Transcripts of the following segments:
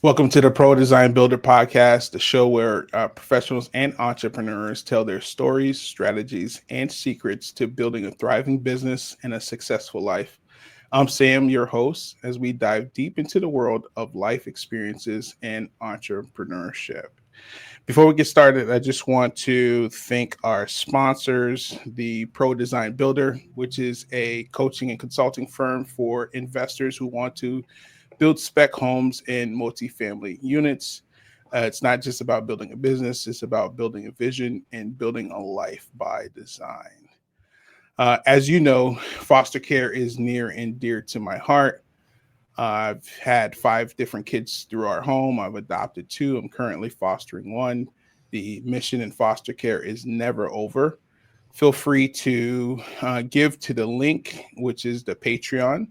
Welcome to the Pro Design Builder podcast, the show where professionals and entrepreneurs tell their stories, strategies, and secrets to building a thriving business and a successful life. I'm Sam, your host, as we dive deep into the world of life experiences and entrepreneurship. Before we get started, I just want to thank our sponsors, the Pro Design Builder, which is a coaching and consulting firm for investors who want to build spec homes and multifamily units. It's not just about building a business, it's about building a vision and building a life by design. As you know, foster care is near and dear to my heart. I've had 5 different kids through our home. I've adopted 2. I'm currently fostering 1. The mission in foster care is never over. Feel free to give to the link, which is the Patreon.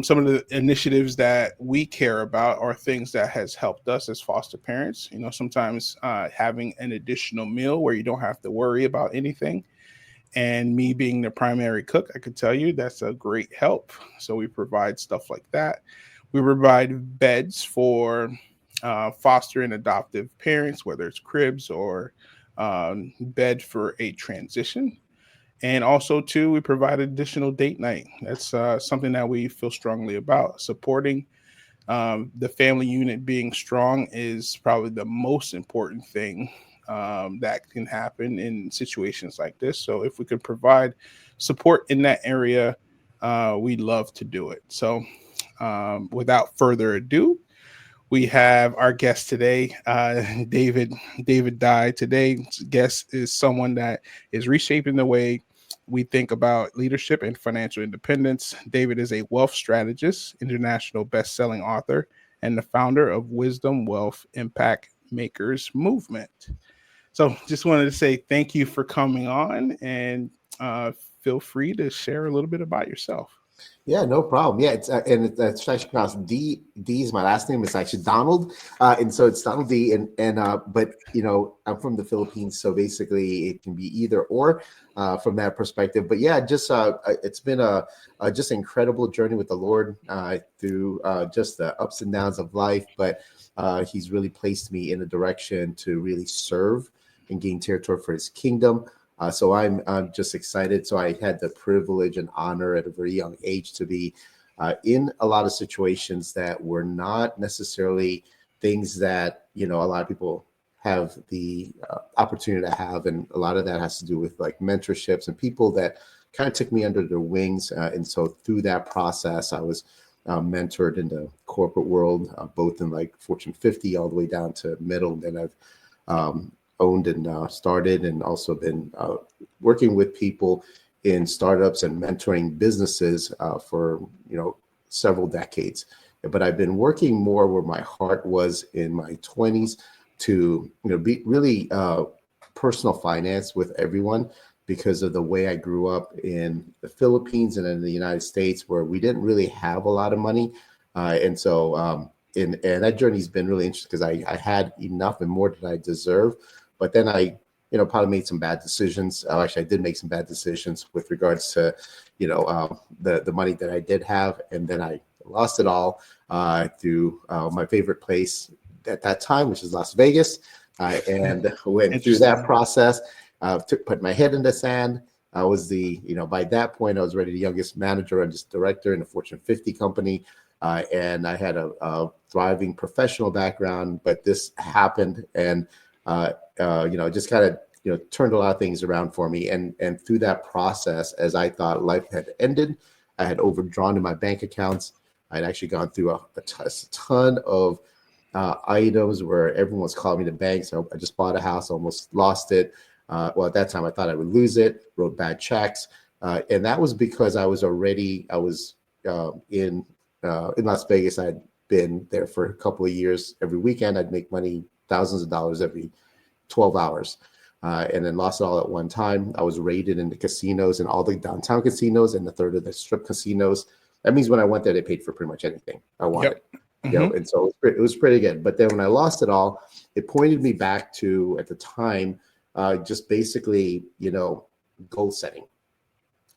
Some of the initiatives that we care about are things that has helped us as foster parents. You know, sometimes having an additional meal where you don't have to worry about anything. And me being the primary cook, I could tell you that's a great help. So we provide stuff like that. We provide beds for foster and adoptive parents, whether it's cribs or bed for a transition. And also, too, we provide additional date night. That's something that we feel strongly about. Supporting the family unit being strong is probably the most important thing that can happen in situations like this. So if we could provide support in that area, we'd love to do it. So without further ado, we have our guest today, David. David Dye. Today's guest is someone that is reshaping the way we think about leadership and financial independence. David is a wealth strategist, international best-selling author, and the founder of Wisdom Wealth Impact Makers Movement. So just wanted to say thank you for coming on, and feel free to share a little bit about yourself. Yeah, no problem. Yeah, it's it's actually pronounced D. D is my last name. It's actually Donald, and so it's Donald D. And but you know, I'm from the Philippines, so basically it can be either or from that perspective. But yeah, just it's been a just incredible journey with the Lord through just the ups and downs of life. But He's really placed me in a direction to really serve and gain territory for His kingdom. So I'm just excited. So I had the privilege and honor at a very young age to be in a lot of situations that were not necessarily things that, you know, a lot of people have the opportunity to have. And a lot of that has to do with like mentorships and people that kind of took me under their wings. And so through that process, I was mentored in the corporate world, both in like Fortune 50 all the way down to middle. Then I've owned and started and also been working with people in startups and mentoring businesses for, you know, several decades. But I've been working more where my heart was in my 20s to, you know, be really personal finance with everyone because of the way I grew up in the Philippines and in the United States, where we didn't really have a lot of money. And that journey's been really interesting because I had enough and more than I deserve. But then I, you know, probably made some bad decisions. Actually, I did make some bad decisions with regards to, you know, the money that I did have. And then I lost it all through my favorite place at that time, which is Las Vegas. And went through that process, put my head in the sand. I was by that point, I was already the youngest manager and just director in a Fortune 50 company. And I had a thriving professional background, but this happened. And just kind of, turned a lot of things around for me. And through that process, as I thought life had ended, I had overdrawn in my bank accounts. I'd actually gone through a ton of items where everyone was calling me the bank. So I just bought a house, almost lost it. At that time, I thought I would lose it, wrote bad checks. And that was because I was in Las Vegas. I'd been there for a couple of years. Every weekend, I'd make money, thousands of dollars every 12 hours. And then lost it all at one time. I was raided in the casinos and all the downtown casinos and a third of the strip casinos. That means when I went there, they paid for pretty much anything I wanted. Yep. And so it was pretty good. But then when I lost it all, it pointed me back to, at the time, just basically, goal setting.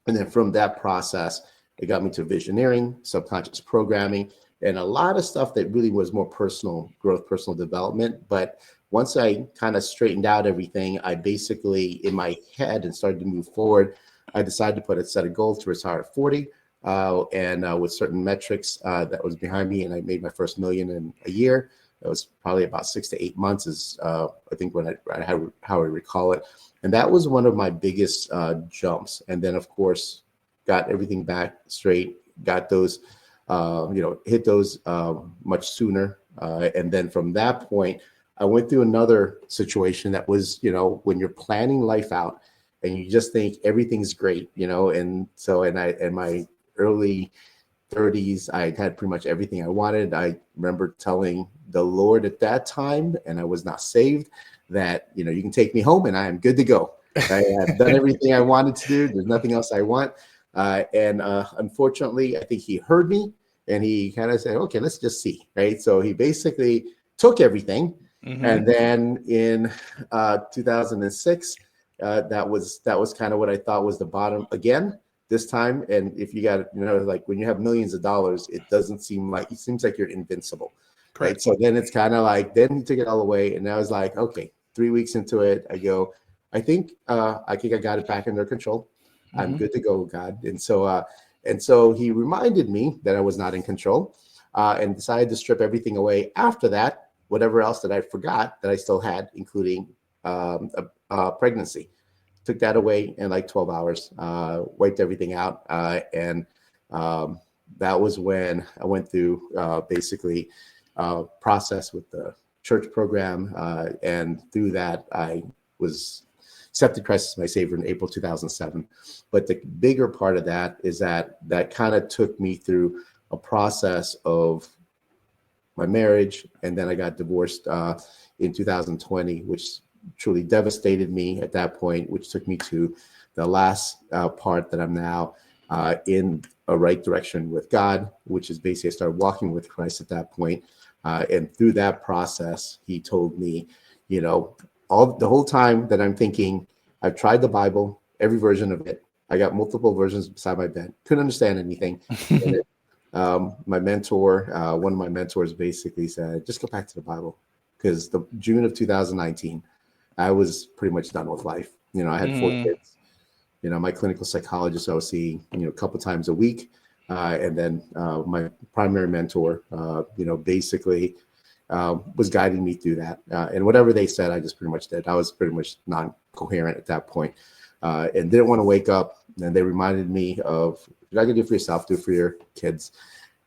And then from that process, it got me to visioneering, subconscious programming, and a lot of stuff that really was more personal growth, personal development. But once I kind of straightened out everything, I basically in my head and started to move forward, I decided to put a set of goals to retire at 40, and with certain metrics that was behind me, and I made my first million in a year. It was probably about 6 to 8 months, is I think when how I recall it, and that was one of my biggest jumps. And then, of course, got everything back straight, got those, hit those much sooner, and then from that point, I went through another situation that was, when you're planning life out and you just think everything's great, and so in my early 30s, I had pretty much everything I wanted. I remember telling the Lord at that time, and I was not saved, that, you can take me home and I am good to go. I have done everything I wanted to do. There's nothing else I want. And unfortunately, I think he heard me and he kind of said, okay, let's just see. Right. So he basically took everything. Mm-hmm. And then in 2006, that was kind of what I thought was the bottom again. This time, and if you got, like when you have millions of dollars, it seems like you're invincible. Correct. Right. So then it's kind of like, then he took it all away. And I was like, okay, 3 weeks into it, I go, I think I got it back under control. Mm-hmm. I'm good to go, God. And so he reminded me that I was not in control, and decided to strip everything away after that, whatever else that I forgot that I still had, including a pregnancy. Took that away in like 12 hours, wiped everything out. And that was when I went through basically process with the church program. And through that, I was accepted Christ as my Savior in April 2007. But the bigger part of that is that kind of took me through a process of my marriage. And then I got divorced in 2020, which truly devastated me at that point, which took me to the last part that I'm now in a right direction with God, which is basically I started walking with Christ at that point. And through that process, he told me, the whole time that I'm thinking, I've tried the Bible, every version of it. I got multiple versions beside my bed. Couldn't understand anything. My mentor, one of my mentors basically said, just go back to the Bible, because the June of 2019, I was pretty much done with life. I had 4 kids. My clinical psychologist I was seeing, a couple times a week. And then my primary mentor, basically was guiding me through that. And whatever they said, I just pretty much did. I was pretty much non-coherent at that point, and didn't want to wake up. And they reminded me of, you're not going to do for yourself, do for your kids.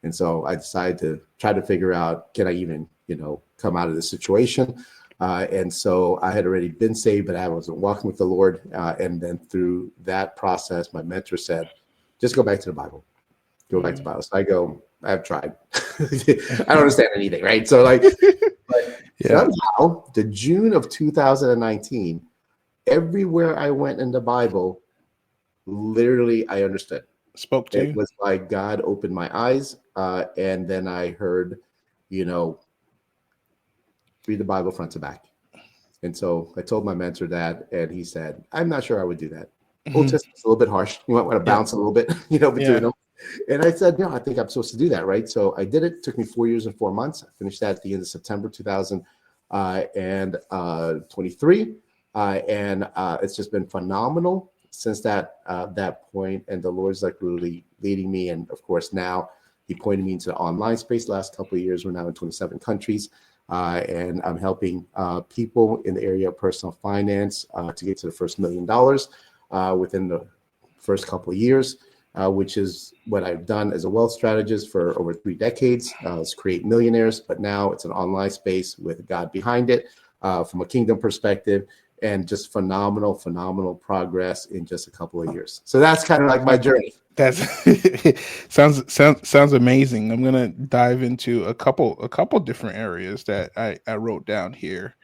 And so I decided to try to figure out, can I even, come out of this situation? And so I had already been saved, but I wasn't walking with the Lord. And then through that process, my mentor said, just go back to the Bible. Go back to the Bible. So I go, I've tried. I don't understand anything, right? So somehow, the June of 2019, everywhere I went in the Bible, literally I understood. Spoke to you? It was like God opened my eyes, and then I heard, read the Bible front to back. And so I told my mentor that, and he said, I'm not sure I would do that. Mm-hmm. Old Testament's a little bit harsh. You might want to bounce a little bit, between them. And I said, no, I think I'm supposed to do that, right? So I did it. It took me 4 years and 4 months. I finished that at the end of September 2023. And it's just been phenomenal since that point. And the Lord's really leading me. And of course, now he pointed me into the online space the last couple of years. We're now in 27 countries. And I'm helping people in the area of personal finance to get to the first $1 million within the first couple of years, which is what I've done as a wealth strategist for over 3 decades. Is create millionaires, but now it's an online space with God behind it from a kingdom perspective, and just phenomenal progress in just a couple of years. So that's kind of like my journey. That's sounds amazing. I'm gonna dive into a couple different areas that I wrote down here.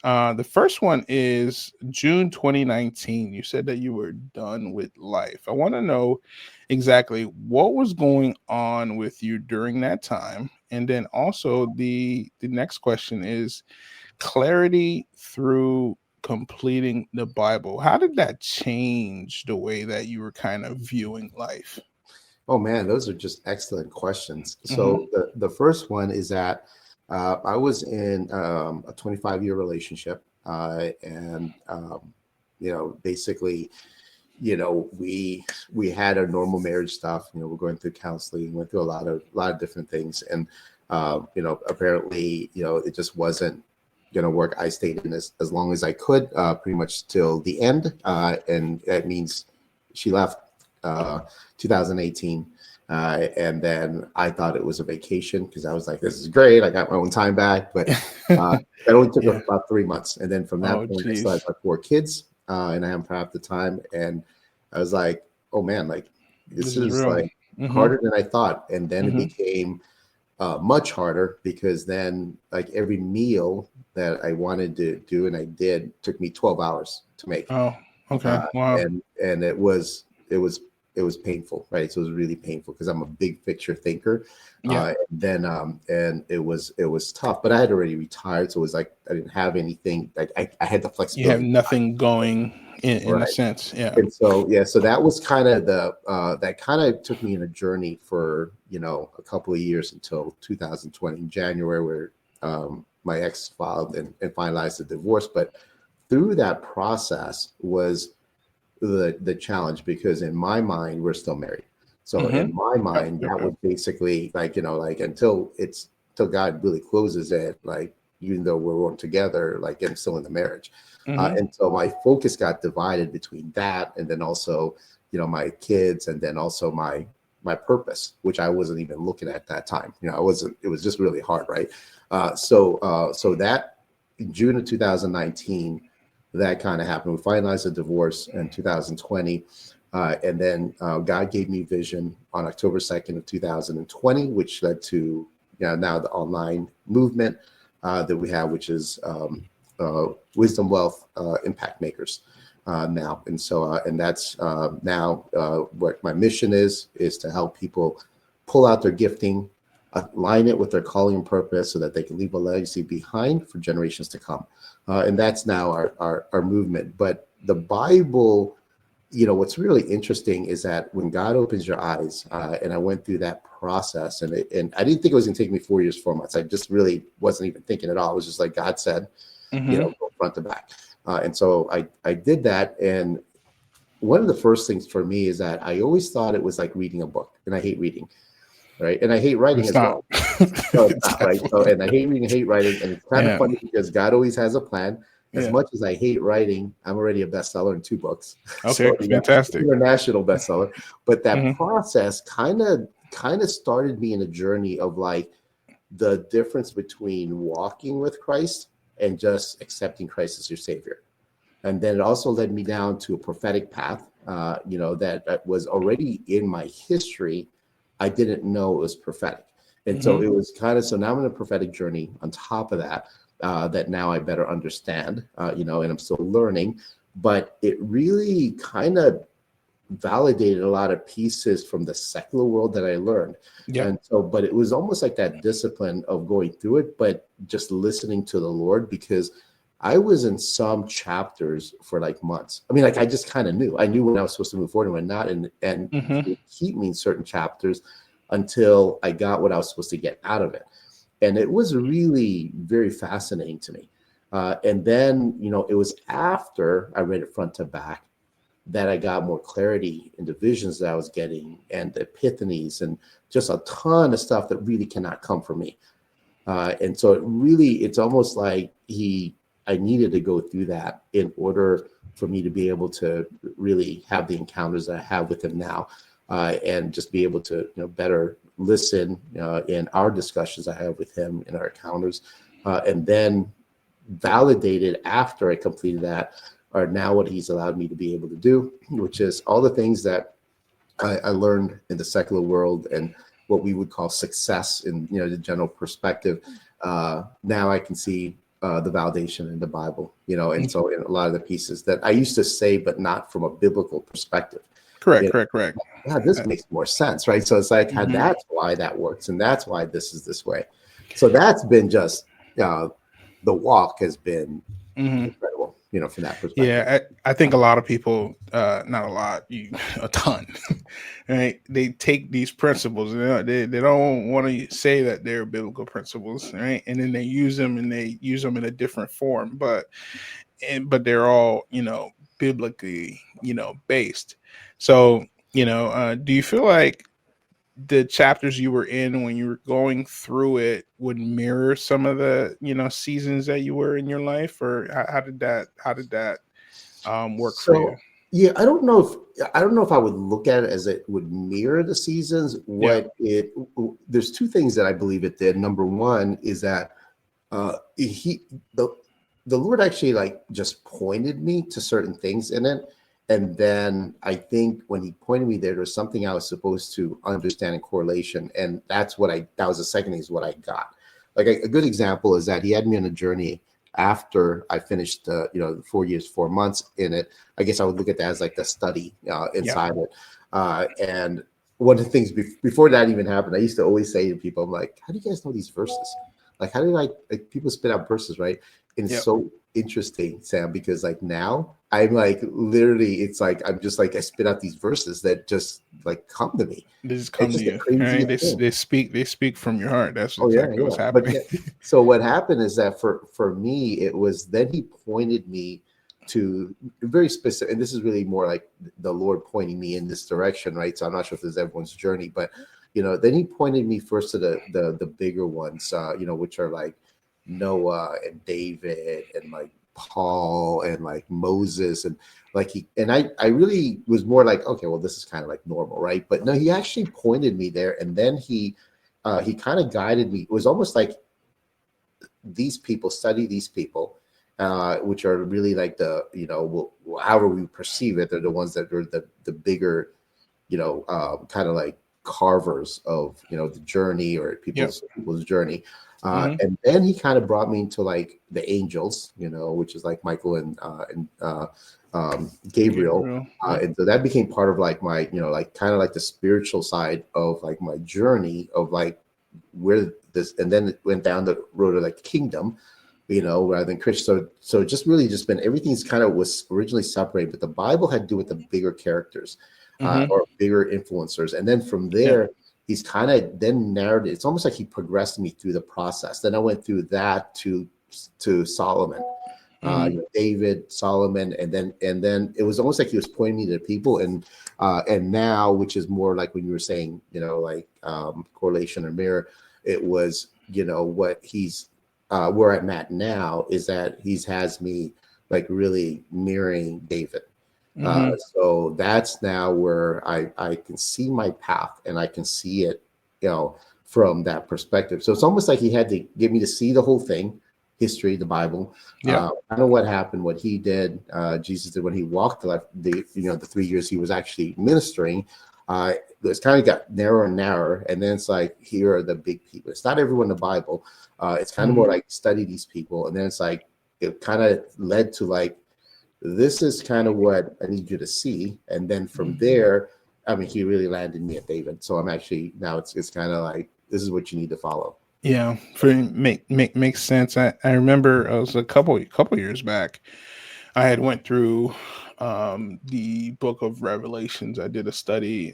The first one is June 2019. You said that you were done with life. I want to know exactly what was going on with you during that time, and then also the next question is clarity through completing the Bible. How did that change the way that you were kind of viewing life? Oh man, those are just excellent questions. So the first one is that I was in a 25-year relationship, and basically, we had our normal marriage stuff. We're going through counseling, went through a lot of different things, and apparently, it just wasn't going to work. I stayed in as long as I could, pretty much till the end, and that means she left 2018. And then I thought it was a vacation because I was like, this is great. I got my own time back. But it only took about 3 months. And then from that point, I still had my 4 kids, and I am proud of the time. And I was like, oh man, like this is like harder than I thought. And then it became much harder because then like every meal that I wanted to do and I did took me 12 hours to make. Oh, okay. Wow. And it was painful, right? So it was really painful because I'm a big picture thinker. And it was tough, but I had already retired. So it was like, I didn't have anything. Like I had the flexibility. You have nothing going in a sense. Yeah. And so that was kind of that kind of took me in a journey for, a couple of years until 2020 in January, where my ex filed and finalized the divorce. But through that process was the challenge, because in my mind we're still married. So in my mind that was basically like until God really closes it, like even though we're together, like I'm still in the marriage. And so my focus got divided between that and then also my kids and then also my purpose, which I wasn't even looking at that time. It was just really hard, right? So that in June of 2019, that kind of happened. We finalized the divorce in 2020. And then God gave me vision on October 2nd of 2020, which led to now the online movement that we have, which is Wisdom Wealth Impact Makers now. And so and that's now what my mission is to help people pull out their gifting, align it with their calling and purpose so that they can leave a legacy behind for generations to come. And that's now our movement. But the Bible, what's really interesting is that when God opens your eyes, and I went through that process, and I didn't think it was going to take me 4 years, 4 months. I just really wasn't even thinking at all. It was just like God said, go front to back. And so I did that. And one of the first things for me is that I always thought it was like reading a book, and I hate reading. Right. And I hate writing as well. So it's not, right. So, and I hate reading, hate writing. And it's kind of funny because God always has a plan. As much as I hate writing, I'm already a bestseller in 2 books. Okay, so, fantastic. International bestseller. But that process kind of started me in a journey of like the difference between walking with Christ and just accepting Christ as your savior. And then it also led me down to a prophetic path, that was already in my history. I didn't know it was prophetic. And so it was so now I'm in a prophetic journey on top of that, that now I better understand, and I'm still learning, but it really kind of validated a lot of pieces from the secular world that I learned. And so, but it was almost like that discipline of going through it, but just listening to the Lord, because I was in some chapters for like months. I mean, like I just kind of knew. I knew when I was supposed to move forward and when not, and keep me in certain chapters until I got what I was supposed to get out of it. And it was really very fascinating to me. And then, it was after I read it front to back that I got more clarity in the visions that I was getting and the epiphanies and just a ton of stuff that really cannot come from me. And so it's almost like I needed to go through that in order for me to be able to really have the encounters that I have with him now, and just be able to better listen in our discussions I have with him in our encounters, and then validated after I completed that are now what he's allowed me to be able to do, which is all the things that I learned in the secular world and what we would call success in the general perspective. Now I can see the validation in the Bible, and so in a lot of the pieces that I used to say, but not from a biblical perspective. Correct. Yeah, this makes more sense, right? So it's like that's why that works, and that's why this is this way. So that's been just the walk has been incredible. from that perspective. Yeah, I think a lot of people, not a lot, a ton, right? They take these principles, they don't want to say that they're biblical principles, right? And then they use them and they use them in a different form, but they're all, biblically, based. So, do you feel like the chapters you were in when you were going through it would mirror some of the, seasons that you were in your life, or how did that work for you? So yeah, I don't know if I would look at it as it would mirror the seasons. Yeah. There's two things that I believe it did. Number one is that he the Lord actually like just pointed me to certain things in it. And then I think when he pointed me there was something I was supposed to understand in correlation. And that was the second thing is what I got. Like a good example is that he had me on a journey after I finished, 4 years, 4 months in it. I guess I would look at that as like the study inside it. And one of the things before that even happened, I used to always say to people, I'm like, how do you guys know these verses? Like, how do like people spit out verses, right? And it's so interesting, Sam, because like now I'm like literally, it's like I'm just like I spit out these verses that just like come to me. They just come It's to just the you, right? craziest thing. They speak from your heart. That's Oh yeah, exactly what's yeah. But happening. so what happened is that for me, it was then he pointed me to very specific, and this is really more like the Lord pointing me in this direction, right? So I'm not sure if this is everyone's journey, but then he pointed me first to the bigger ones, which are like Noah and David and like Paul and like Moses and like I really was more like, okay, well, this is kind of like normal, right? But no, he actually pointed me there, and then he kind of guided me. It was almost like study these people, which are really like however we perceive it, they're the ones that are the bigger, kind of like carvers of the journey or people's journey. And then he kind of brought me into like the angels, which is like Michael and Gabriel. And so that became part of like my, like kind of like the spiritual side of like my journey of like where this, and then it went down the road of like kingdom, rather than Christian. So just really just been, everything's kind of was originally separated, but the Bible had to do with the bigger characters or bigger influencers. And then from there, he's kind of then narrated, it's almost like he progressed me through the process. Then I went through that to Solomon, David, Solomon, and then it was almost like he was pointing me to people, and now, which is more like when you were saying, like correlation or mirror, it was, what he's where I'm at now is that has me like really mirroring David. So that's now where I can see my path and I can see it, from that perspective. So it's almost like he had to get me to see the whole thing, history, the Bible. I know what happened, what he did, Jesus did when he walked the 3 years he was actually ministering. It's kind of got narrower and narrower, and then it's like, here are the big people. It's not everyone in the Bible. It's kind of more like study these people, and then it's like it kind of led to like, this is kind of what I need you to see, and then from there, I mean, he really landed me at David. So I'm actually now it's kind of like, this is what you need to follow. Yeah, makes sense. I remember it was a couple years back. I had went through the book of Revelations. I did a study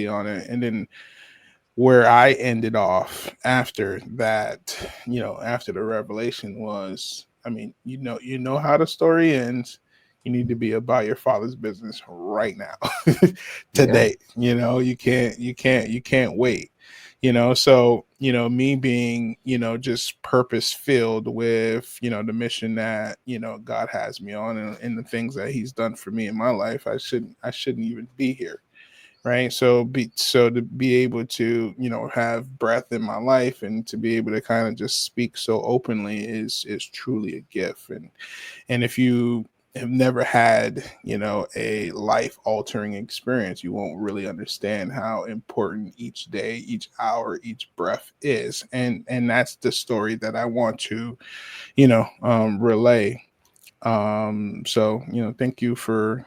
on it, and then where I ended off after that, after the revelation was, I mean, you know how the story ends. You need to be about your father's business right now, today. You can't wait. So me being just purpose filled with the mission that God has me on, and the things that He's done for me in my life. I shouldn't even be here, right? So to be able to have breath in my life and to be able to kind of just speak so openly is truly a gift. And if you have never had a life altering experience, you won't really understand how important each day, each hour, each breath is. And that's the story that I want to relay. So thank you for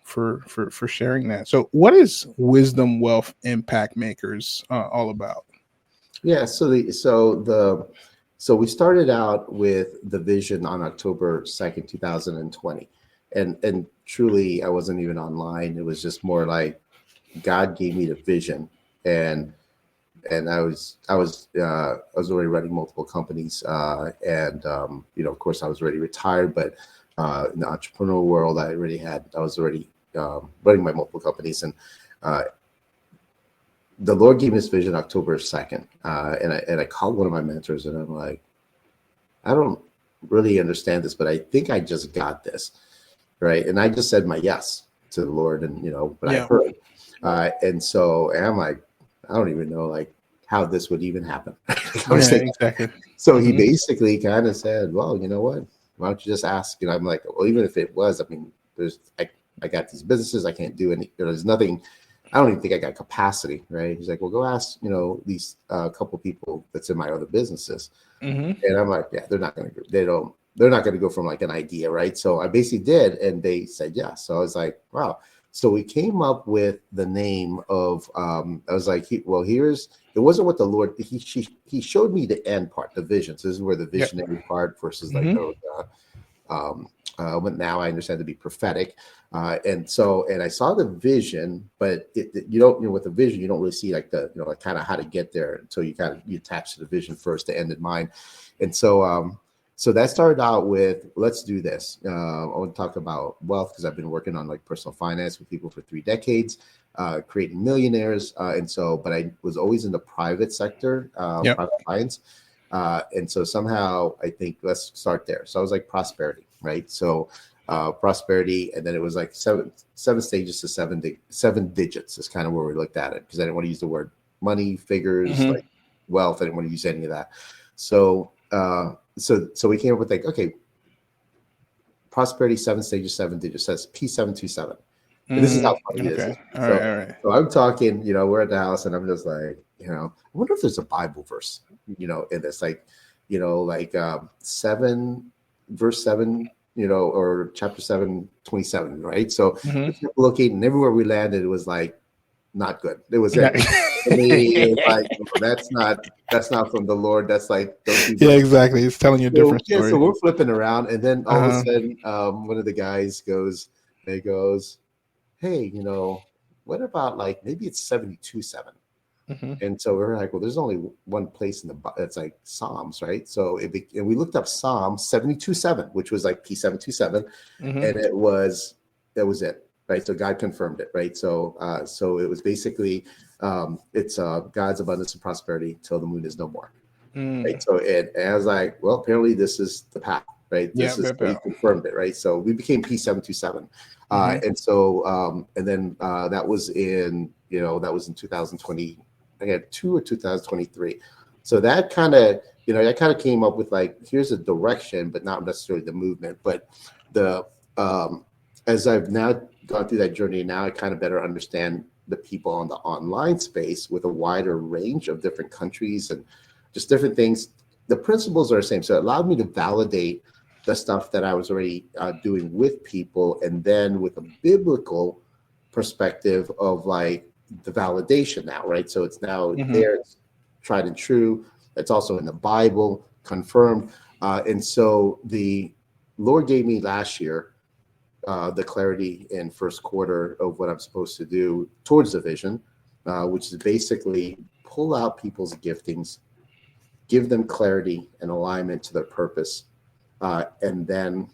for sharing that. So what is Wisdom Wealth Impact Makers all about? Yeah, so So we started out with the vision on October 2nd, 2020. And truly, I wasn't even online. It was just more like God gave me the vision, and I was already running multiple companies, and of course I was already retired, but in the entrepreneurial world, I was already running my multiple companies, and uh, the Lord gave me this vision October 2nd, and I called one of my mentors, and I'm like, I don't really understand this, but I think I just got this, right? And I just said my yes to the Lord, and what I Yeah. heard, and I'm like, I don't even know like how this would even happen. I was Yeah, like, exactly. so he Mhm. basically kind of said, well, you know what? Why don't you just ask? I'm like, well, even if it was, I mean, I got these businesses, I can't do any, there's nothing, I don't even think I got capacity, right? He's like, well, go ask, these couple people that's in my other businesses. Mhm. And I'm like, yeah, they're not going to go from like an idea, right? So I basically did, and they said yes. So I was like, wow. So we came up with the name of. I was like, here's. It wasn't what the Lord. He showed me the end part, the vision. So this is where the Yep. visionary part versus like Mhm. um, what now I understand to be prophetic. And I saw the vision, but you don't, with the vision, you don't really see like like kind of how to get there until you attach to the vision first, the end in mind. And so that started out with, let's do this. I want to talk about wealth because I've been working on like personal finance with people for 3 decades, creating millionaires. But I was always in the private sector, Yep. private clients. And so somehow I think let's start there. So I was like prosperity, right? So prosperity, and then it was like seven stages to seven digits is kind of where we looked at it, because I didn't want to use the word money, figures, Mhm. like wealth. I didn't want to use any of that. So we came up with like, okay, prosperity, seven stages, seven digits. That's P727. And this is how funny this is. Okay. All right. So, All right. so I'm talking, we're at the house, and I'm just like, I wonder if there's a Bible verse, in this, like, like 7 verse 7, or chapter 7:27, right? So we Mhm. kept looking, and everywhere we landed, it was like not good. It was Yeah. it. To me, it was like, oh, that's not from the Lord. That's like, don't do Yeah. that. Exactly. It's telling you a So different yeah, so story. we're flipping around, and then all of a Uh-huh. sudden, one of the guys goes, hey, what about like maybe it's 72:7? Mhm. And so we're like, well, there's only one place in that's like Psalms, right? So and we looked up Psalm 72:7, which was like P727, Mhm. and that was it, right? So God confirmed it, right? So it was basically it's God's abundance and prosperity till the moon is no more, Mm. right? And I was like, well, apparently this is the path, right? Yeah. This is, Yep. so he Yep. confirmed it, right? So we became P727. Mhm. And then that was in 2020, I got 2023. So that kind of came up with like, here's a direction, but not necessarily the movement. But the as I've now gone through that journey, now I kind of better understand the people on the online space with a wider range of different countries and just different things. The principles are the same. So it allowed me to validate the stuff that I was already doing with people, and then with a biblical perspective of like the validation now, right? So it's now Mhm. there, it's tried and true. It's also in the Bible, confirmed. And so the Lord gave me last year the clarity in first quarter of what I'm supposed to do towards the vision, which is basically pull out people's giftings, give them clarity and alignment to their purpose, and then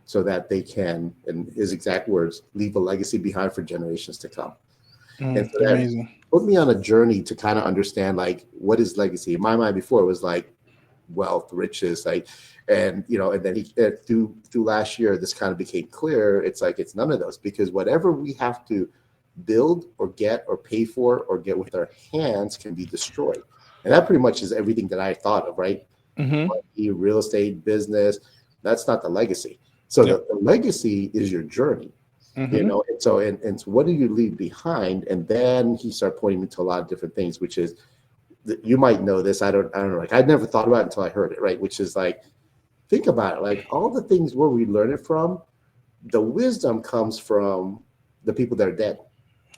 so that they can, in his exact words, leave a legacy behind for generations to come. And so that Amazing. put me on a journey to kind of understand like what is legacy. In my mind before it was like wealth, riches, like, and then through last year this kind of became clear. It's like it's none of those, because whatever we have to build or get or pay for or get with our hands can be destroyed. And that pretty much is everything that I thought of, right? Mhm. Money, real estate, business. That's not the legacy. So Yep. the legacy is your journey, Mhm. and so what do you leave behind? And then he started pointing me to a lot of different things, which is you might know this. I don't know. Like I'd never thought about it until I heard it, right? Which is like, think about it. Like all the things where we learn it from, the wisdom comes from the people that are dead.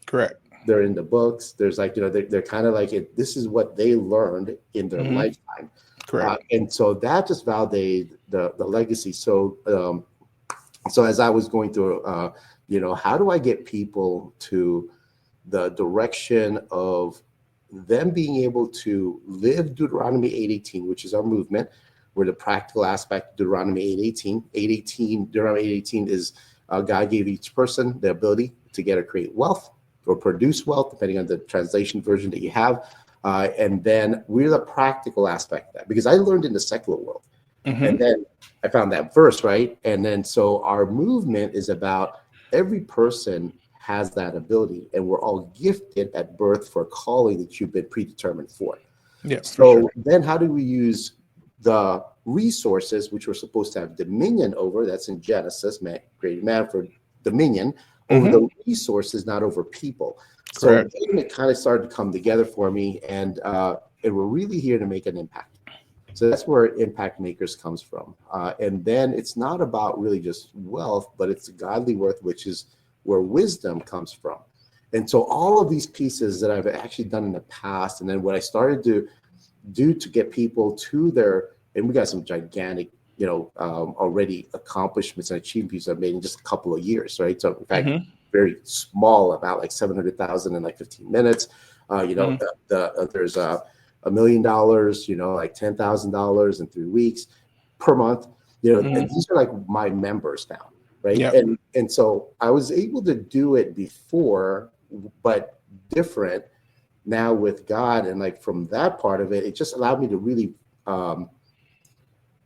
Correct. They're in the books. There's like, they're kind of like this is what they learned in their Mhm. lifetime. Correct. And so that just validated the legacy. So as I was going through, how do I get people to the direction of them being able to live Deuteronomy 8:18, which is our movement, where the practical aspect of Deuteronomy 8:18, Deuteronomy 8:18 is God gave each person the ability to get or create wealth or produce wealth, depending on the translation version that you have. And then we're the practical aspect of that, because I learned in the secular world. And then I found that verse, right? And then so our movement is about every person has that ability, and we're all gifted at birth for a calling that you've been predetermined for. Yeah. So then how do we use the resources which we're supposed to have dominion over? That's in Genesis, man created man for dominion over the resources, not over people. Correct. So then it kind of started to come together for me, and we're really here to make an impact. So that's where Impact Makers comes from. And then it's not about really just wealth, but it's godly worth, which is where wisdom comes from. And so all of these pieces that I've actually done in the past, and then what I started to do to get people to their, and we got some gigantic, already accomplishments and achievements I've made in just a couple of years, right? So in fact, very small, about like 700,000 in like 15 minutes. There's $1 million, like $10,000 in 3 weeks per month, and these are like my members now, right? Yep. And so I was able to do it before, but different now with God. And like from that part of it, it just allowed me to really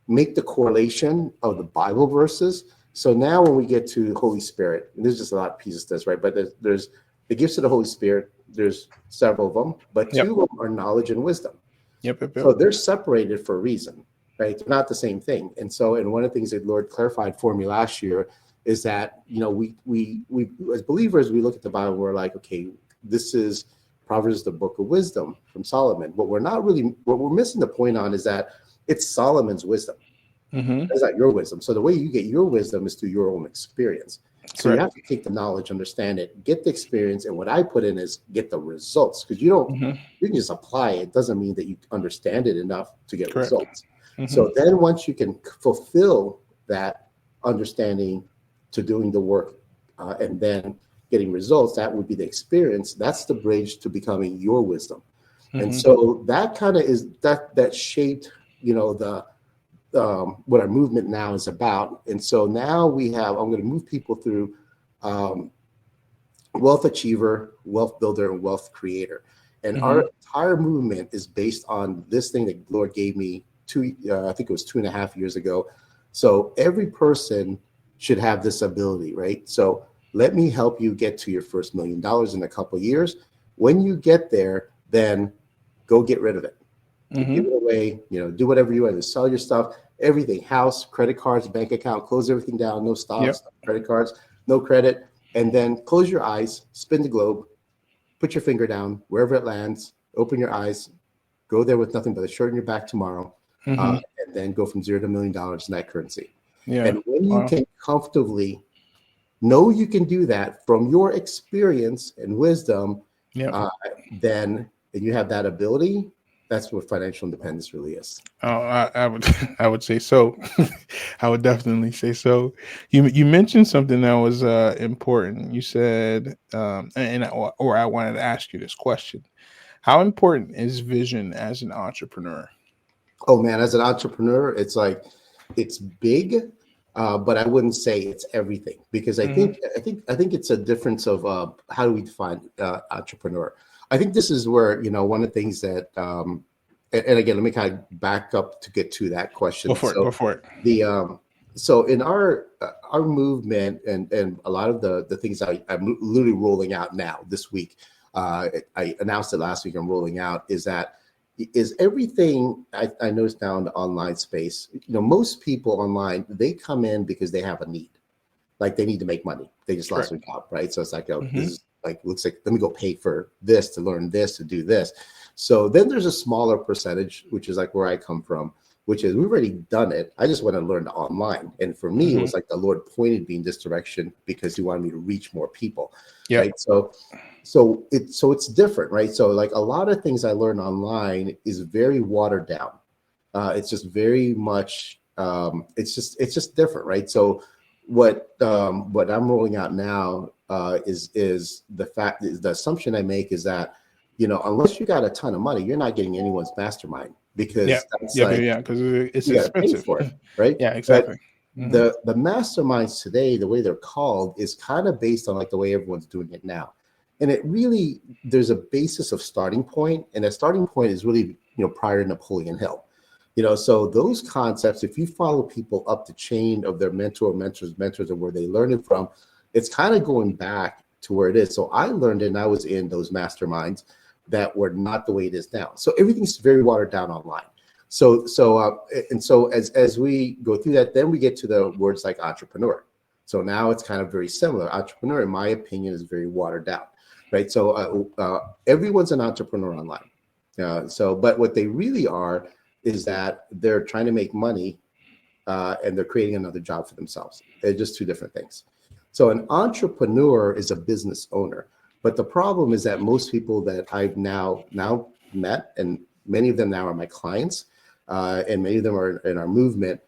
make the correlation of the Bible verses. So now when we get to Holy Spirit, and there's just a lot of pieces to this, right? But there's the gifts of the Holy Spirit. There's several of them, but two of them are knowledge and wisdom. Yep. So they're separated for a reason, right? They're not the same thing. And so, and one of the things that the Lord clarified for me last year is that, we as believers, we look at the Bible, we're like, okay, this is Proverbs, the book of wisdom from Solomon. But what we're missing the point on is that it's Solomon's wisdom. It's not your wisdom. So the way you get your wisdom is through your own experience. So you have to take the knowledge, understand it, get the experience, and what I put in is get the results, because you can just apply it. It doesn't mean that you understand it enough to get results. So then once you can fulfill that understanding to doing the work and then getting results, that would be the experience. That's the bridge to becoming your wisdom. And so that kind of is that shaped, what our movement now is about. And so now I'm going to move people through Wealth Achiever, Wealth Builder, and Wealth Creator. And our entire movement is based on this thing that the Lord gave me I think it was 2.5 years ago. So every person should have this ability, right? So let me help you get to your first $1 million in a couple of years. When you get there, then go get rid of it. Give it away, do whatever you want to sell your stuff, everything, house, credit cards, bank account, close everything down, no stocks, credit cards, no credit, and then close your eyes, spin the globe, put your finger down, wherever it lands, open your eyes, go there with nothing but a shirt on your back tomorrow, and then go from $0 to $1 million in that currency. Yeah. And when you can comfortably know you can do that from your experience and wisdom, then and you have that ability, that's what financial independence really is. Oh, I would say so. I would definitely say so. You mentioned something that was important. You said, or I wanted to ask you this question: how important is vision as an entrepreneur? Oh man, as an entrepreneur, it's big, but I wouldn't say it's everything, because I think it's a difference of how do we define entrepreneur. I think this is where, one of the things that, and again, let me kind of back up to get to that question. Go for it. So in our movement and a lot of the things I'm literally rolling out now this week, I announced it last week, I'm rolling out, is everything I noticed now in the online space. Most people online, they come in because they have a need. Like they need to make money. They just lost their job, right? So it's like, this is looks like, let me go pay for this, to learn this, to do this. So then there's a smaller percentage, which is like where I come from, which is we've already done it. I just want to learn online. And for me, it was like the Lord pointed me in this direction because he wanted me to reach more people. Right. So it's different, right? So like a lot of things I learned online is very watered down. It's just very much, it's just different, right? So what I'm rolling out now is the assumption I make is that, unless you got a ton of money, you're not getting anyone's mastermind, Yeah. because that's Yeah. like, Yeah. Because it's you got to pay expensive. for it, right? Yeah. But Exactly. the masterminds today, the way they're called, is kind of based on like the way everyone's doing it now. And it really, there's a basis of starting point, and that starting point is really, prior to Napoleon Hill. So those concepts, if you follow people up the chain of their mentors, and where they learned it from, it's kind of going back to where it is. So I learned it, and I was in those masterminds that were not the way it is now. So everything's very watered down online. So as we go through that, then we get to the words like entrepreneur. So now it's kind of very similar. Entrepreneur, in my opinion, is very watered down, right? So everyone's an entrepreneur online. But what they really are is that they're trying to make money, and they're creating another job for themselves. They're just two different things. So an entrepreneur is a business owner. But the problem is that most people that I've now met, and many of them now are my clients, and many of them are in our movement,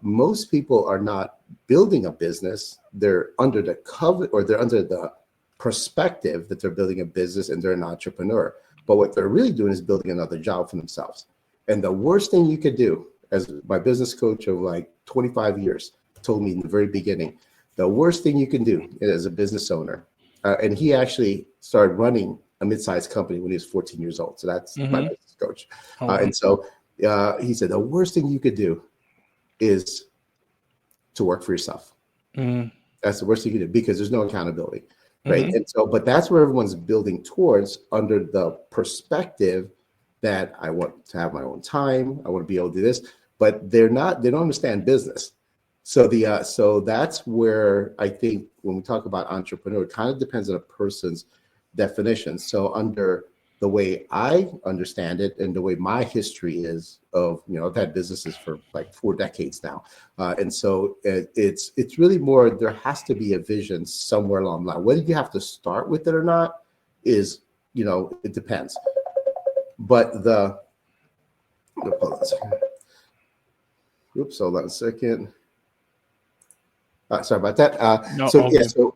most people are not building a business. They're under the cover, or they're under the perspective that they're building a business and they're an entrepreneur. But what they're really doing is building another job for themselves. And the worst thing you could do, as my business coach of like 25 years told me in the very beginning, the worst thing you can do as a business owner, and he actually started running a mid-sized company when he was 14 years old. So that's my business coach. And so he said, the worst thing you could do is to work for yourself. That's the worst thing you can do, because there's no accountability, right? And so, but that's where everyone's building towards, under the perspective that I want to have my own time. I want to be able to do this, but they don't understand business. So that's where I think when we talk about entrepreneur, it kind of depends on a person's definition. So under the way I understand it, and the way my history is of, I've had businesses for like 4 decades now. And so it's really more, there has to be a vision somewhere along the line. Whether you have to start with it or not is, it depends. But oops, hold on a second. Sorry about that.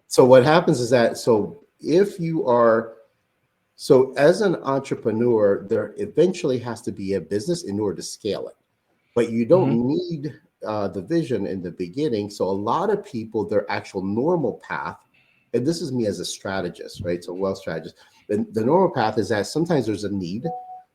So what happens is that, if you are, as an entrepreneur, there eventually has to be a business in order to scale it, but you don't need the vision in the beginning. So a lot of people, their actual normal path, and this is me as a strategist, right? So wealth strategist, the normal path is that sometimes there's a need.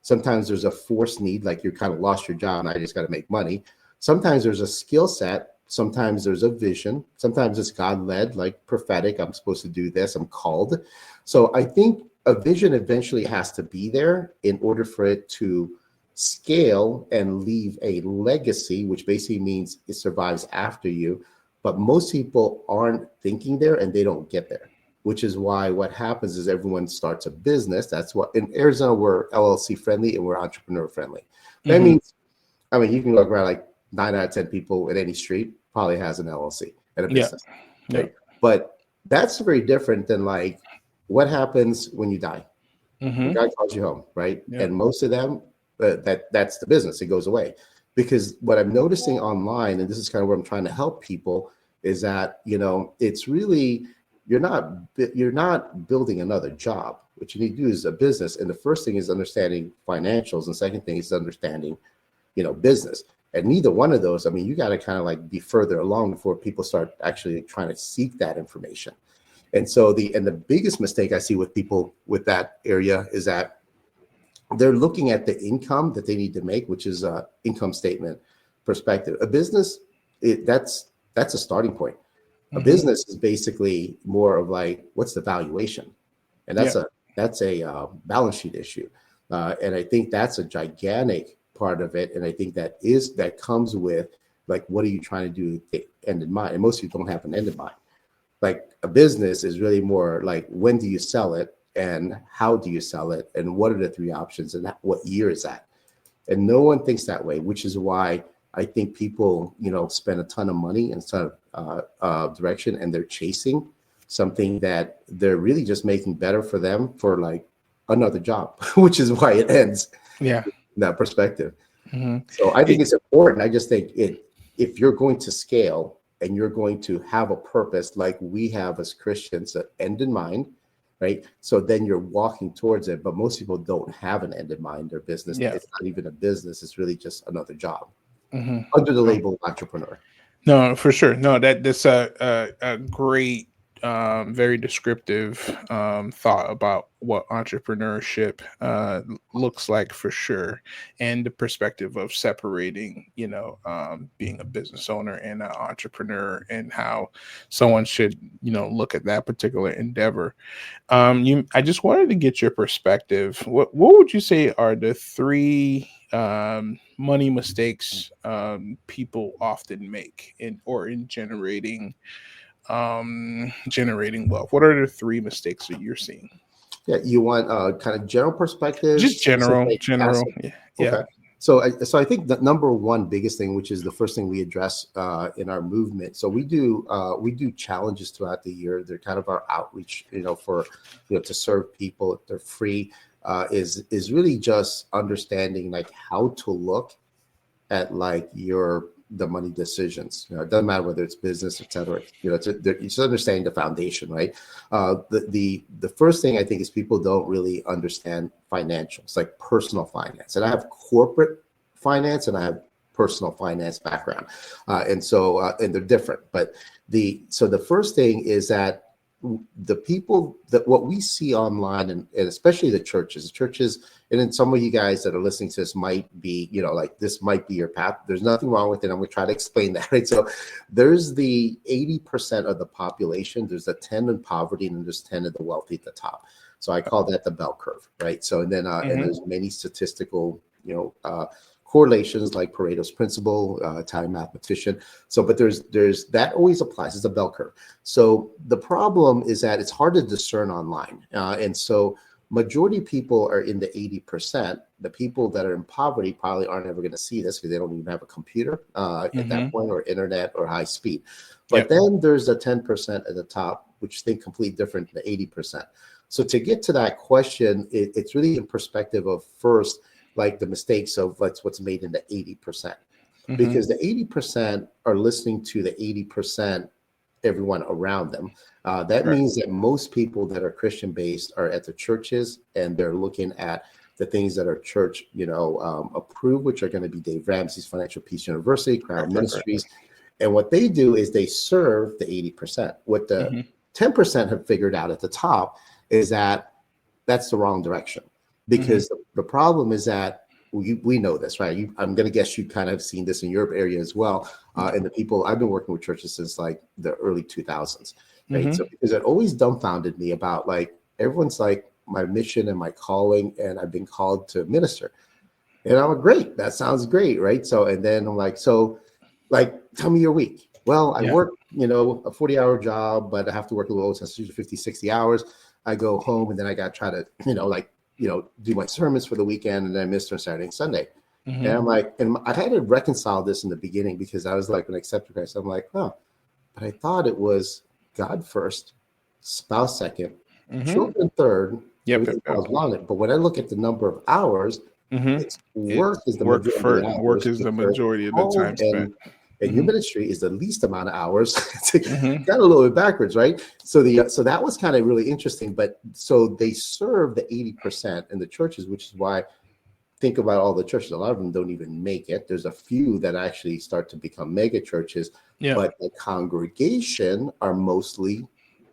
Sometimes there's a forced need, like you kind of lost your job and I just got to make money. Sometimes there's a skill set. Sometimes there's a vision. Sometimes it's God-led, like prophetic. I'm supposed to do this. I'm called. So I think a vision eventually has to be there in order for it to scale and leave a legacy, which basically means it survives after you. But most people aren't thinking there, and they don't get there, which is why what happens is everyone starts a business. That's what, in Arizona, we're LLC friendly and we're entrepreneur friendly. That means, you can look around, like 9 out of 10 people in any street probably has an LLC and a business. Yeah. Right? But that's very different than like what happens when you die. God calls you home, right? Yeah. And most of them, that's the business. It goes away. Because what I'm noticing online, and this is kind of where I'm trying to help people, is that, it's really, you're not building another job. What you need to do is a business. And the first thing is understanding financials. And the second thing is understanding, business. And neither one of those, you got to kind of like be further along before people start actually trying to seek that information. And so the biggest mistake I see with people with that area is that they're looking at the income that they need to make, which is a income statement perspective. A business, that's a starting point. A business is basically more of like, what's the valuation? And that's a balance sheet issue. And I think that's a gigantic part of it. And I think that comes with like, what are you trying to do with the end in mind? And most people don't have an end in mind. Like a business is really more like, when do you sell it and how do you sell it? And what are the 3 options and what year is that? And no one thinks that way, which is why I think people, spend a ton of money and ton of direction, and they're chasing something that they're really just making better for them for like another job, which is why it ends. Yeah. That perspective. Mhm. So I think It it's important. I just think if you're going to scale and you're going to have a purpose like we have as Christians, an end in mind, right? So then you're walking towards it. But most people don't have an end in mind. Their business, yeah. it's not even a business. It's really just another job Mhm. under the No. label entrepreneur. No, for sure. No, that's a great, very descriptive thought about what entrepreneurship looks like for sure, and the perspective of separating, being a business owner and an entrepreneur, and how someone should, look at that particular endeavor. I just wanted to get your perspective. What would you say are the three money mistakes people often make in generating wealth? What are the three mistakes that you're seeing? Yeah, you want kind of general perspective, Just specific general. asset. Yeah, yeah. Okay. So I think the number one biggest thing, which is the first thing we address in our movement. So we do challenges throughout the year. They're kind of our outreach, for to serve people. They're free. Is really just understanding like how to look at like the money decisions. It doesn't matter whether it's business, et cetera. It's just understanding the foundation, right? The first thing I think is people don't really understand financials, like personal finance. And I have corporate finance and I have personal finance background, and they're different. But the first thing is that the people that what we see online and especially the churches, and then some of you guys that are listening to this might be, like this might be your path. There's nothing wrong with it. I'm going to try to explain that, right? So there's the 80% of the population. There's the 10 in poverty and there's 10 of the wealthy at the top. So I call that the bell curve, right? So and then and there's many statistical, correlations like Pareto's principle, Italian mathematician. So, but there's that always applies. It's a bell curve. So the problem is that it's hard to discern online, and so majority of people are in the 80%. The people that are in poverty probably aren't ever going to see this because they don't even have a computer at that point, or internet, or high speed. But then there's the 10% at the top, which think completely different than the 80%. So to get to that question, it's really in perspective of first, like the mistakes of what's made in the 80%, because the 80% are listening to the 80%, everyone around them. That means that most people that are Christian based are at the churches and they're looking at the things that are church, approved, which are going to be Dave Ramsey's Financial Peace University, Crown Ministries. And what they do is they serve the 80%. What the 10% have figured out at the top is that that's the wrong direction. Because the problem is that we know this, right? I'm going to guess you kind of seen this in your area as well. And the people, I've been working with churches since like the early 2000s, right? So because it always dumbfounded me about like, everyone's like my mission and my calling, and I've been called to minister. And I'm like, great, that sounds great, right? So, and then I'm like, so like, tell me your week. Well, I work, a 40-hour job, but I have to work a little, so it's usually 50, 60 hours. I go home and then I got to try to, do my sermons for the weekend, and then I missed on Saturday and Sunday. And I'm like, and I had to reconcile this in the beginning because I was like, when I accepted Christ, I'm like, but I thought it was God first, spouse second, children third, everything else on it. But when I look at the number of hours, it's work is the majority of the hours. Work is the majority of the time spent. And your ministry is the least amount of hours. Got a little bit backwards, right? So that was kind of really interesting. But so they serve the 80% in the churches, which is why think about all the churches. A lot of them don't even make it. There's a few that actually start to become mega churches, but the congregation are mostly,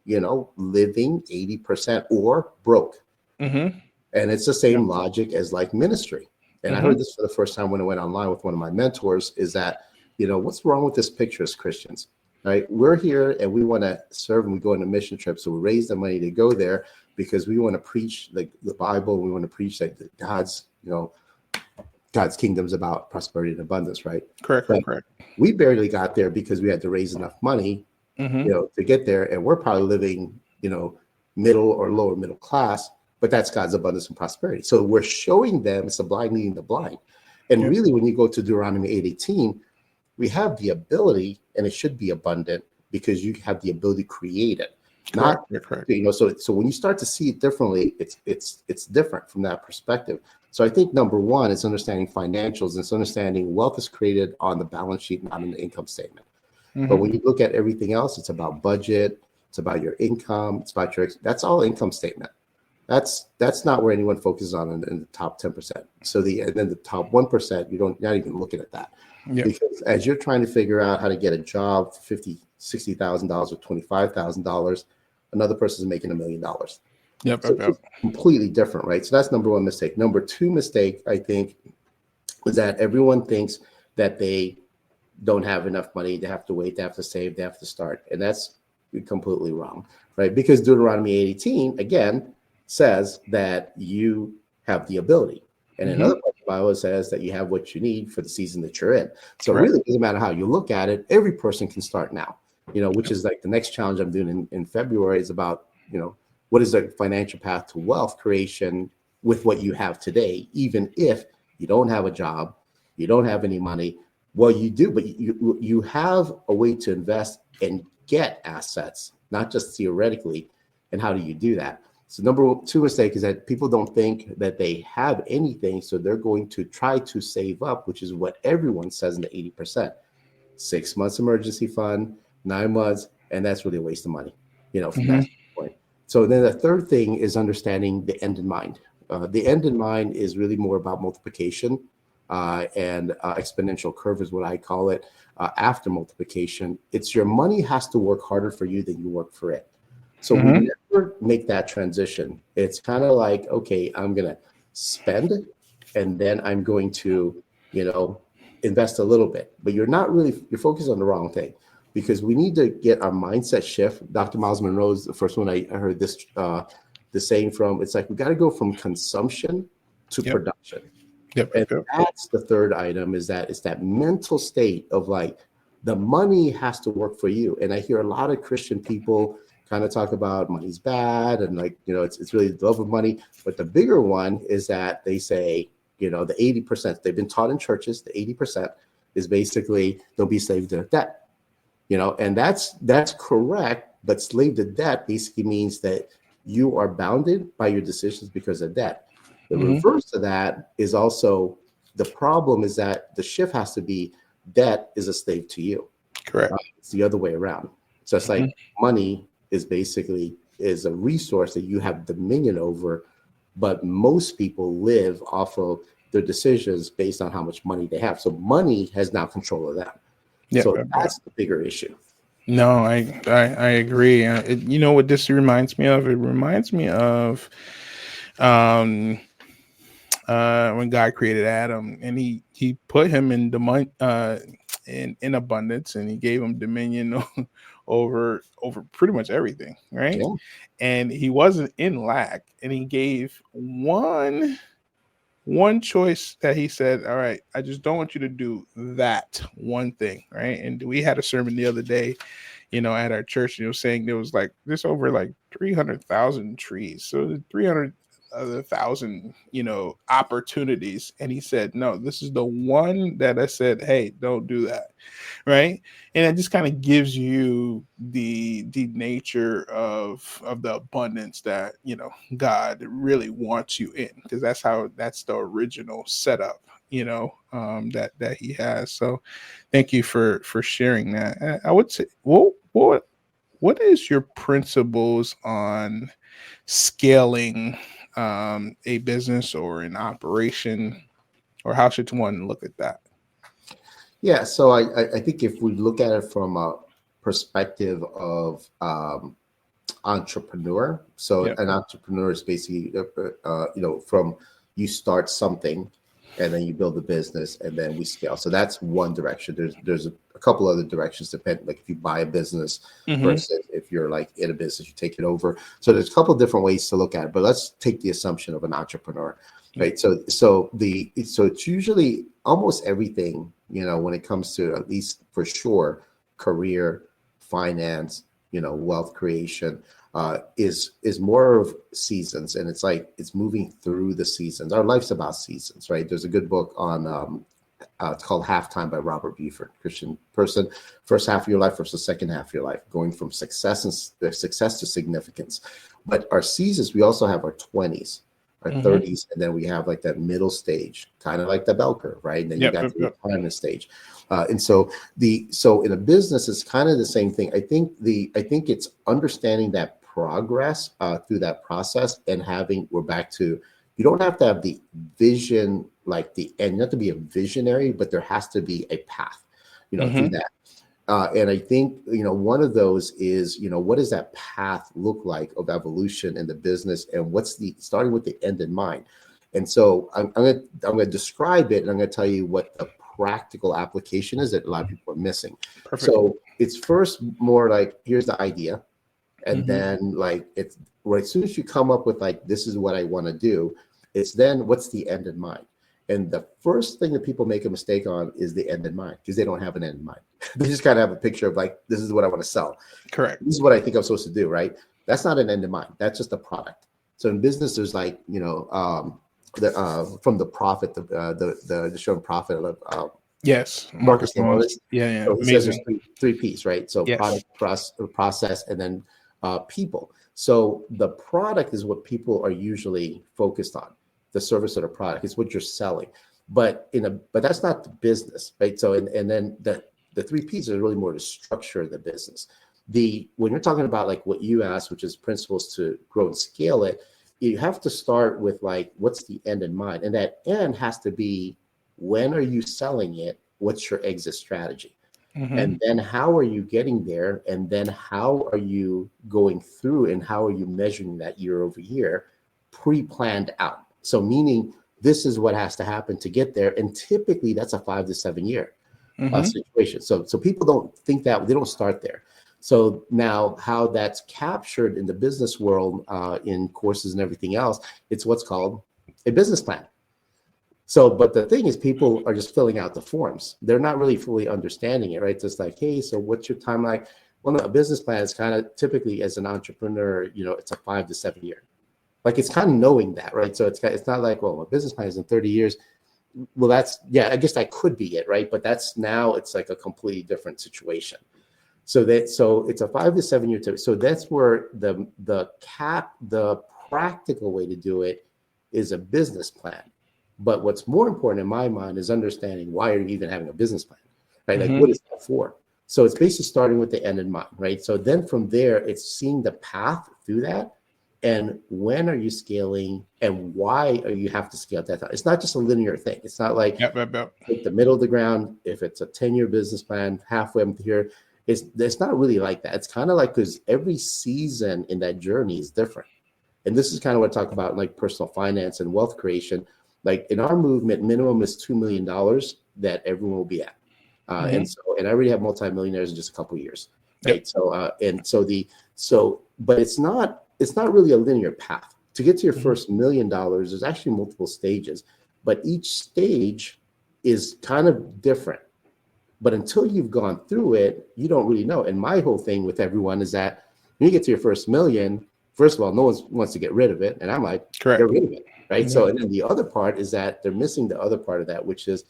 living 80% or broke. And it's the same logic as like ministry. And I heard this for the first time when I went online with one of my mentors, is that what's wrong with this picture as Christians, right? We're here and we want to serve, and we go on a mission trip. So we raise the money to go there because we want to preach the Bible. We want to preach that God's kingdom's about prosperity and abundance, right? Correct. We barely got there because we had to raise enough money, to get there. And we're probably living, middle or lower middle class, but that's God's abundance and prosperity. So we're showing them it's the blind leading the blind. And really, when you go to Deuteronomy 8:18, we have the ability, and it should be abundant because you have the ability to create it. So when you start to see it differently, it's different from that perspective. So I think number one is understanding financials, and it's understanding wealth is created on the balance sheet, not in the income statement. But when you look at everything else, it's about budget, it's about your income, it's about that's all income statement. That's not where anyone focuses on in the top 10%. So and then the top 1%, you're not even looking at that. Yep. Because as you're trying to figure out how to get a job for $50,000, $60,000 or $25,000, another person is making $1 million. Yep, so it's completely different, right? So that's number one mistake. Number two mistake, I think, is that everyone thinks that they don't have enough money. They have to wait, they have to save, they have to start. And that's completely wrong, right? Because Deuteronomy 8:18, again, says that you have the ability. And another part of the Bible says that you have what you need for the season that you're in. So it really doesn't matter how you look at it. Every person can start now, which is like the next challenge I'm doing in February is about, what is the financial path to wealth creation with what you have today, even if you don't have a job, you don't have any money. Well, you do, but you have a way to invest and get assets, not just theoretically. And how do you do that? So number two mistake is that people don't think that they have anything, so they're going to try to save up, which is what everyone says in the 80%. 6 months emergency fund, 9 months, and that's really a waste of money, from that point. So then the third thing is understanding the end in mind. The end in mind is really more about multiplication and exponential curve is what I call it. After multiplication, it's your money has to work harder for you than you work for it. So we never make that transition. It's kind of like, okay, I'm going to spend and then I'm going to, invest a little bit. But you're focused on the wrong thing because we need to get our mindset shift. Dr. Miles Monroe is the first one I heard the saying from. It's like we got to go from consumption to production. And that's the third item is that it's that mental state of like the money has to work for you. And I hear a lot of Christian people kind of talk about money's bad and like, it's really the love of money. But the bigger one is that they say, the 80% they've been taught in churches, the 80% is basically don't be slave to debt, and that's correct. But slave to debt basically means that you are bounded by your decisions because of debt. The reverse of that is also the problem is that the shift has to be debt is a slave to you. Correct. It's the other way around. So it's like money is a resource that you have dominion over, but most people live off of their decisions based on how much money they have. So money has now control of them. So that's the bigger issue. No, I agree. You know what this reminds me of? It reminds me of when God created Adam, and he put him in in abundance, and he gave him dominion over pretty much everything, right? Yeah. And he wasn't in lack, and he gave one choice that he said, all right, I just don't want you to do that one thing, right? And we had a sermon the other day, at our church, saying there was there's over 300,000 trees. So 300,000, opportunities. And he said, no, this is the one that I said, hey, don't do that. Right. And it just kind of gives you the nature of the abundance that, God really wants you in, because that's the original setup, that he has. So thank you for sharing that. I would say, what is your principles on scaling a business or an operation, or how should one look at that? Yeah, so I think if we look at it from a perspective of entrepreneur, so an entrepreneur is basically, from you start something and then you build a business and then we scale. So that's one direction. There's a couple other directions depending, like if you buy a business versus if you're in a business, you take it over. So there's a couple of different ways to look at it, but let's take the assumption of an entrepreneur, right? So it's usually almost everything, when it comes to, at least for sure, career, finance, wealth creation, is more of seasons, and it's moving through the seasons. Our life's about seasons, right? There's a good book on it's called Halftime by Robert Buford, Christian person. First half of your life versus second half of your life, going from success to significance. But our seasons, we also have our 20s. our Mm-hmm. 30s, and then we have like that middle stage, kind of like the bell curve, right? And then you got the retirement stage. And so in a business, it's kind of the same thing. I think it's understanding that progress through that process, and we're back to, you don't have to have the vision, like the end. You have to be a visionary, but there has to be a path, through that. And I think, one of those is, what does that path look like of evolution in the business, and starting with the end in mind. And so I'm going to describe it, and I'm going to tell you what the practical application is that a lot of people are missing. Perfect. So it's first more like, here's the idea. And then like, it's right, as soon as you come up with like, this is what I want to do, it's then what's the end in mind. And the first thing that people make a mistake on is the end in mind, because they don't have an end in mind. They just kind of have a picture of like, this is what I want to sell. Correct. This is what I think I'm supposed to do, right? That's not an end in mind. That's just a product. So in business, there's like, from the profit, the show profit of yes, Marcus Lemonis. Yeah. So he says there's three P's, right? So product, process, and then people. So the product is what people are usually focused on. The service or the product is what you're selling, but that's not the business, right? So and then the three P's are really more to structure the business. When you're talking about like what you asked, which is principles to grow and scale it, you have to start with like, what's the end in mind, and that end has to be, when are you selling it? What's your exit strategy? And then how are you getting there? And then how are you going through, and how are you measuring that year over year, pre-planned out? So meaning this is what has to happen to get there. And typically that's a 5 to 7 year situation. So people don't think that, they don't start there. So now how that's captured in the business world, in courses and everything else, it's what's called a business plan. So, but the thing is, people are just filling out the forms. They're not really fully understanding it, right? Just like, hey, so what's your timeline? Well, no, a business plan is kind of typically, as an entrepreneur, it's a 5 to 7 year. Like, it's kind of knowing that, right? So it's not like, well, a business plan is in 30 years. Well, I guess that could be it, right? But it's like a completely different situation. So it's a 5 to 7 year time. So that's where the practical way to do it is a business plan. But what's more important in my mind is understanding, why are you even having a business plan, right? Like, what is that for? So it's basically starting with the end in mind, right? So then from there, it's seeing the path through that. And when are you scaling, and why are you have to scale at that time? It's not just a linear thing. It's not like take the middle of the ground. If it's a 10-year business plan, halfway up here, it's not really like that. It's kind of like, because every season in that journey is different. And this is kind of what I talk about, like personal finance and wealth creation. Like in our movement, minimum is $2 million that everyone will be at. And I already have multimillionaires in just a couple of years. Right. But it's not really a linear path. To get to your first $1 million, there's actually multiple stages, but each stage is kind of different. But until you've gone through it, you don't really know. And my whole thing with everyone is that when you get to your first $1 million, first of all, no one wants to get rid of it. And I'm like, get rid of it. Right. So, and then the other part is that they're missing the other part of that, which is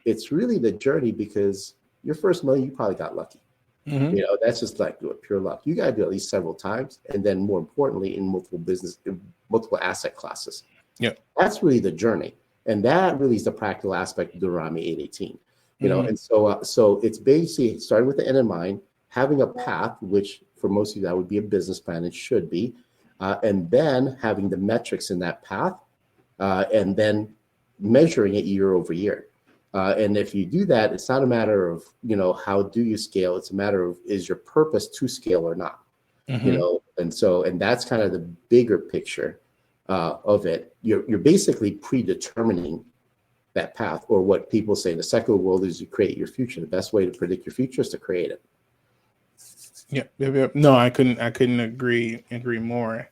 it's really the journey, because your first $1 million, you probably got lucky. That's just like pure luck. You got to do it at least several times. And then more importantly, in multiple asset classes. Yeah. That's really the journey. And that really is the practical aspect of Deuteronomy 8:18. And so it's basically starting with the end in mind, having a path, which for most of you, that would be a business plan. It should be. And then having the metrics in that path, and then measuring it year over year. And if you do that, it's not a matter of, how do you scale? It's a matter of, is your purpose to scale or not? And that's kind of the bigger picture of it. You're basically predetermining that path, or what people say in the secular world is you create your future. The best way to predict your future is to create it. Yeah. No, I couldn't agree more.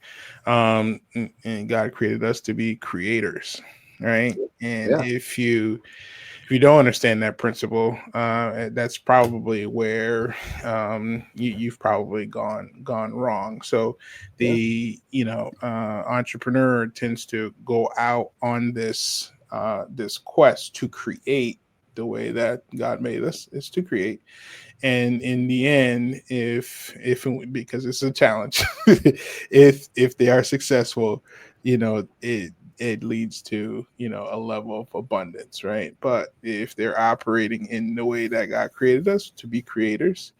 And God created us to be creators, right? And if you don't understand that principle, that's probably where you've probably gone wrong. So the entrepreneur tends to go out on this quest to create the way that God made us, is to create. And in the end, if because it's a challenge, if they are successful, it leads to, a level of abundance, right? But if they're operating in the way that God created us to be creators,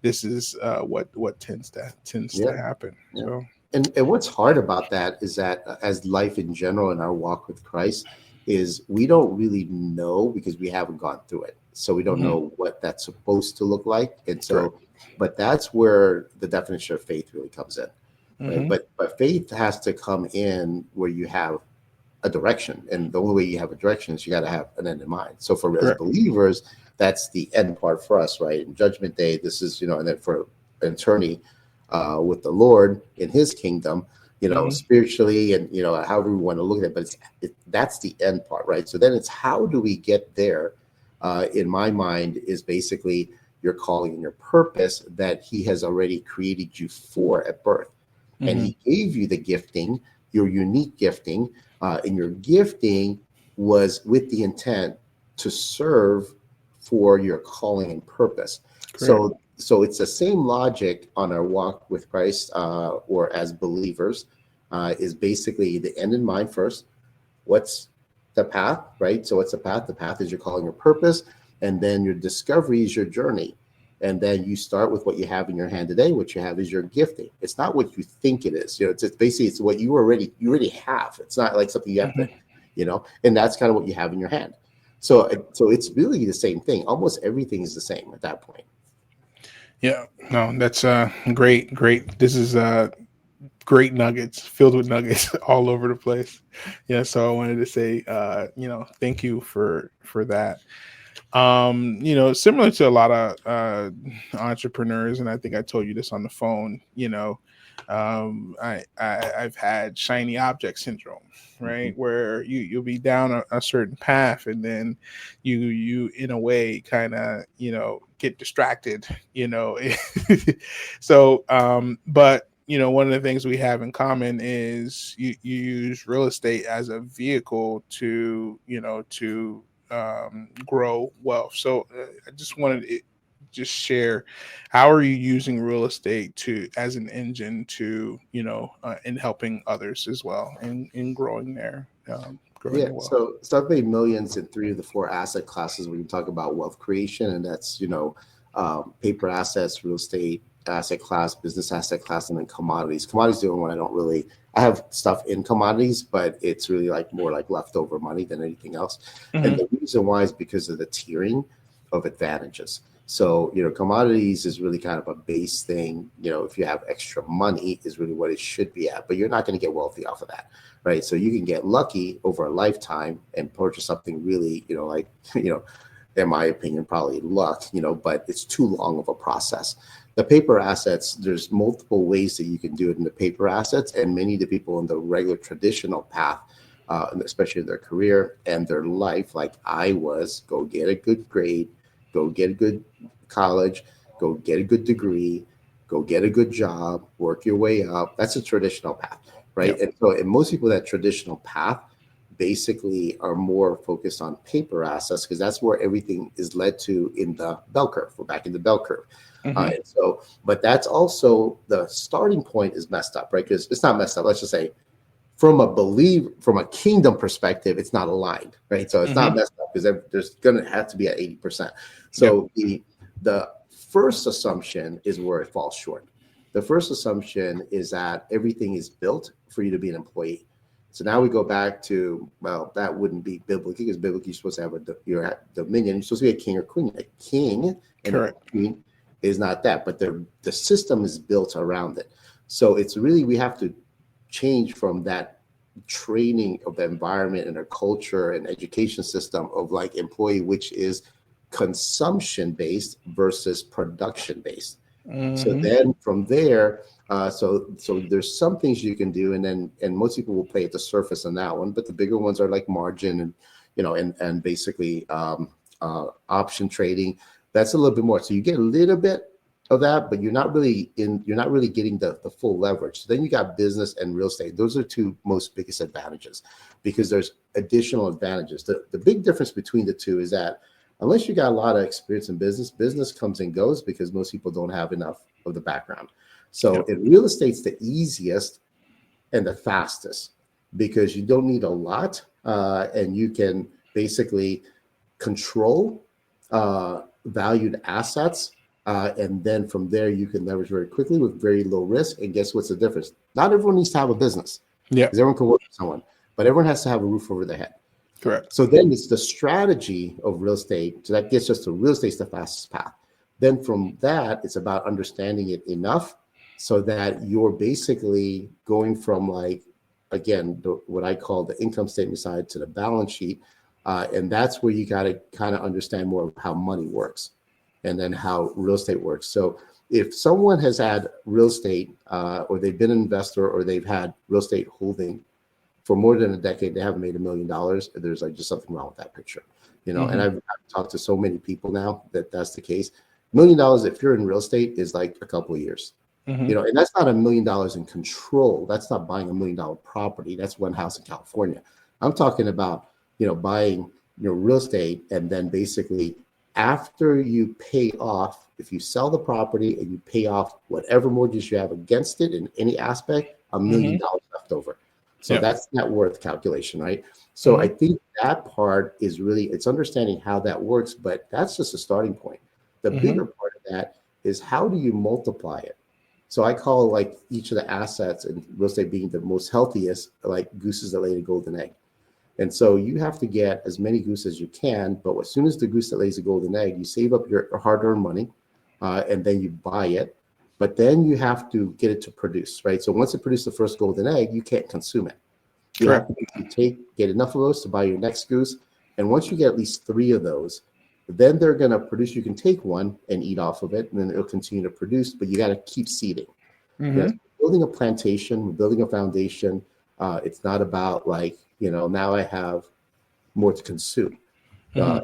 this is what tends to Yeah. happen. Yeah. So And what's hard about that is that as life in general in our walk with Christ is we don't really know because we haven't gone through it. So we don't mhm, know what that's supposed to look like. And correct. so, but that's where the definition of faith really comes in, right? Hmm. But faith has to come in where you have a direction. And the only way you have a direction is you got to have an end in mind. So for as Correct. believers, that's the end part for us, right? In Judgment Day, this is, and then for an eternity with the Lord in his kingdom, Hmm. spiritually and, however we want to look at it, but that's the end part, right? So then it's how do we get there? In my mind is basically your calling and your purpose that he has already created you for at birth. And Hmm. he gave you the gifting, your unique gifting, and your gifting was with the intent to serve for your calling and purpose. Correct. So it's the same logic on our walk with Christ, or as believers, is basically the end in mind first. What's the path, right? So what's the path? The path is your calling, your purpose, and then your discovery is your journey. And then you start with what you have in your hand today. What you have is your gifting. It's not what you think it is. It's basically it's what you already have. It's not like something you have to, Hmm. and that's kind of what you have in your hand. So it's really the same thing. Almost everything is the same at that point. Yeah. No, that's great. Great. This is great nuggets, filled with nuggets all over the place. Yeah. So I wanted to say, thank you for that. Similar to a lot of entrepreneurs, and I think I told you this on the phone, I've had shiny object syndrome, Mhm. right? Where you'll be down a certain path and then you in a way kind of, get distracted, so but one of the things we have in common is you use real estate as a vehicle to, grow wealth. So I just wanted to just share, how are you using real estate to as an engine to, in helping others as well and in growing Yeah, their wealth. so I've made millions in three of the four asset classes when you talk about wealth creation, and that's paper assets, real estate asset class, business asset class, and then commodities. Commodities, the only one I don't really. I have stuff in commodities, but it's really like more like leftover money than anything else. And Hmm. the reason why is because of the tiering of advantages. So, commodities is really kind of a base thing. If you have extra money, is really what it should be at, but you're not going to get wealthy off of that, right? So you can get lucky over a lifetime and purchase something really, like, in my opinion, probably luck, but it's too long of a process. The paper assets, there's multiple ways that you can do it in the paper assets, and many of the people in the regular traditional path, especially in their career and their life, like I was, go get a good grade, go get a good college, go get a good degree, go get a good job, work your way up. That's a traditional path, right? Yep. And so, and most people that traditional path basically are more focused on paper assets because that's where everything is led to in the bell curve. We're back in the bell curve. Hmm. And so, but that's also the starting point is messed up, right? Because it's not messed up. Let's just say from a kingdom perspective, it's not aligned, right? So it's not Hmm. messed up because there's going to have to be at 80%. Yep. So the first assumption is where it falls short. The first assumption is that everything is built for you to be an employee. So now we go back to, well, that wouldn't be biblical because biblically you're supposed to have your dominion. You're supposed to be a king or queen. A king and a Correct. queen is not that, but the system is built around it. So it's really, we have to change from that training of the environment and our culture and education system of like employee, which is consumption based versus production based. So Hmm. then from there, so there's some things you can do, and most people will play at the surface on that one, but the bigger ones are like margin and and basically option trading. That's a little bit more. So you get a little bit of that, but you're not really getting the full leverage. So then you got business and real estate. Those are two most biggest advantages because there's additional advantages. The big difference between the two is that unless you got a lot of experience in business comes and goes because most people don't have enough of the background. So Yep. in real estate's the easiest and the fastest. because you don't need a lot, and you can basically control valued assets. And then from there, you can leverage very quickly with very low risk. And guess what's the difference? Not everyone needs to have a business, Yeah. because everyone can work for someone, but everyone has to have a roof over their head. Correct. So then it's the strategy of real estate. So that gets us to real estate's the fastest path. Then from that, it's about understanding it enough so that you're basically going from, like, again, what I call the income statement side to the balance sheet. And that's where you got to kind of understand more of how money works and then how real estate works. So if someone has had real estate, or they've been an investor, or they've had real estate holding for more than a decade, they haven't made $1 million, there's like just something wrong with that picture, you know. And I've talked to so many people now that that's the case. $1 million, if you're in real estate, is like a couple of years, you know, and that's not $1 million in control. That's not buying $1 million property. That's one house in California. I'm talking about, you know, buying, you know, real estate, and then basically after you pay off, if you sell the property and you pay off whatever mortgage you have against it in any aspect, $1 million left over. So that's net worth calculation, right? So I think that part is really, it's understanding how that works, but that's just a starting point. The bigger part of that is how do you multiply it? So I call, like, each of the assets in real estate being the most healthiest, like gooses that lay the golden egg. And so you have to get as many gooses as you can, but as soon as the goose that lays the golden egg, you save up your hard-earned money, and then you buy it. But then you have to get it to produce, right? So once it produces the first golden egg, you can't consume it. You have to get enough of those to buy your next goose. And once you get at least 3 of those, then they're going to produce. You can take one and eat off of it, and then it'll continue to produce, but you got to keep seeding. Yes, building a plantation, building a foundation. It's not about, like, you know, now I have more to consume. I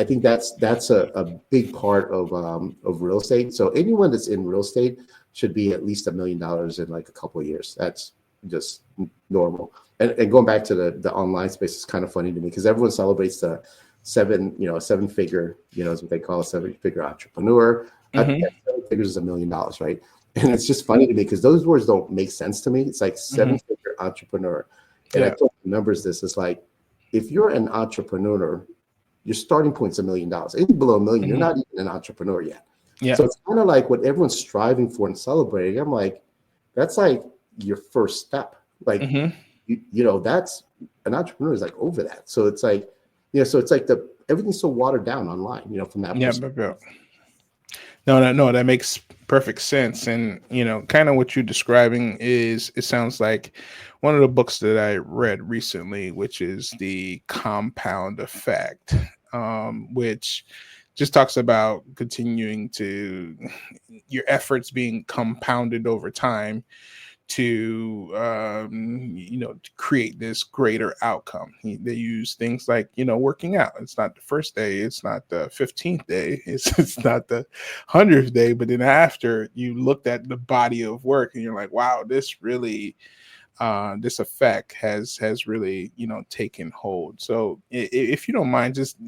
think that's a big part of real estate. So anyone that's in real estate should be at least $1 million in like a couple of years. That's just normal. And going back to the online space is kind of funny to me, because everyone celebrates the 7-figure, you know, is what they call a 7-figure entrepreneur. 7 figures is $1 million, right? And it's just funny to me because those words don't make sense to me. It's like 7-figure entrepreneur. And I told the numbers this is like, if you're an entrepreneur, your starting point's $1 million. Anything below $1 million, you're not even an entrepreneur yet. So it's kind of like what everyone's striving for and celebrating. I'm like, that's like your first step. Like, you know, that's an entrepreneur is like over that. So it's like, you know, so it's like everything's so watered down online, you know, from that perspective. No, that makes perfect sense. And, you know, kind of what you're describing is, it sounds like one of the books that I read recently, which is The Compound Effect, which just talks about continuing to your efforts being compounded over time to to create this greater outcome. They use things like, you know, working out. It's not the first day, it's not the 15th day, it's not the 100th day, but then after you looked at the body of work and you're like, wow, this really this effect has really, you know, taken hold. So if you don't mind just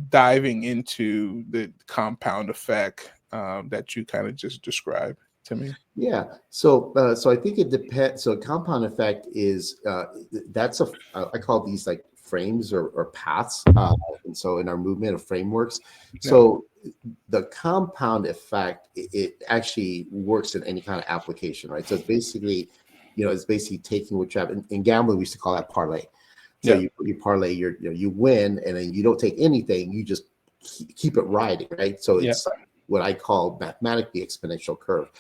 diving into the compound effect that you kind of just described to me. Yeah. So I think it depends. So compound effect is that's I call these like frames or paths. And so in our movement of frameworks, so the compound effect, it actually works in any kind of application, right? So it's basically, you know, it's basically taking what you have in gambling. We used to call that parlay. So you parlay, you win, and then you don't take anything. You just keep it riding, right? So it's what I call mathematically exponential curve.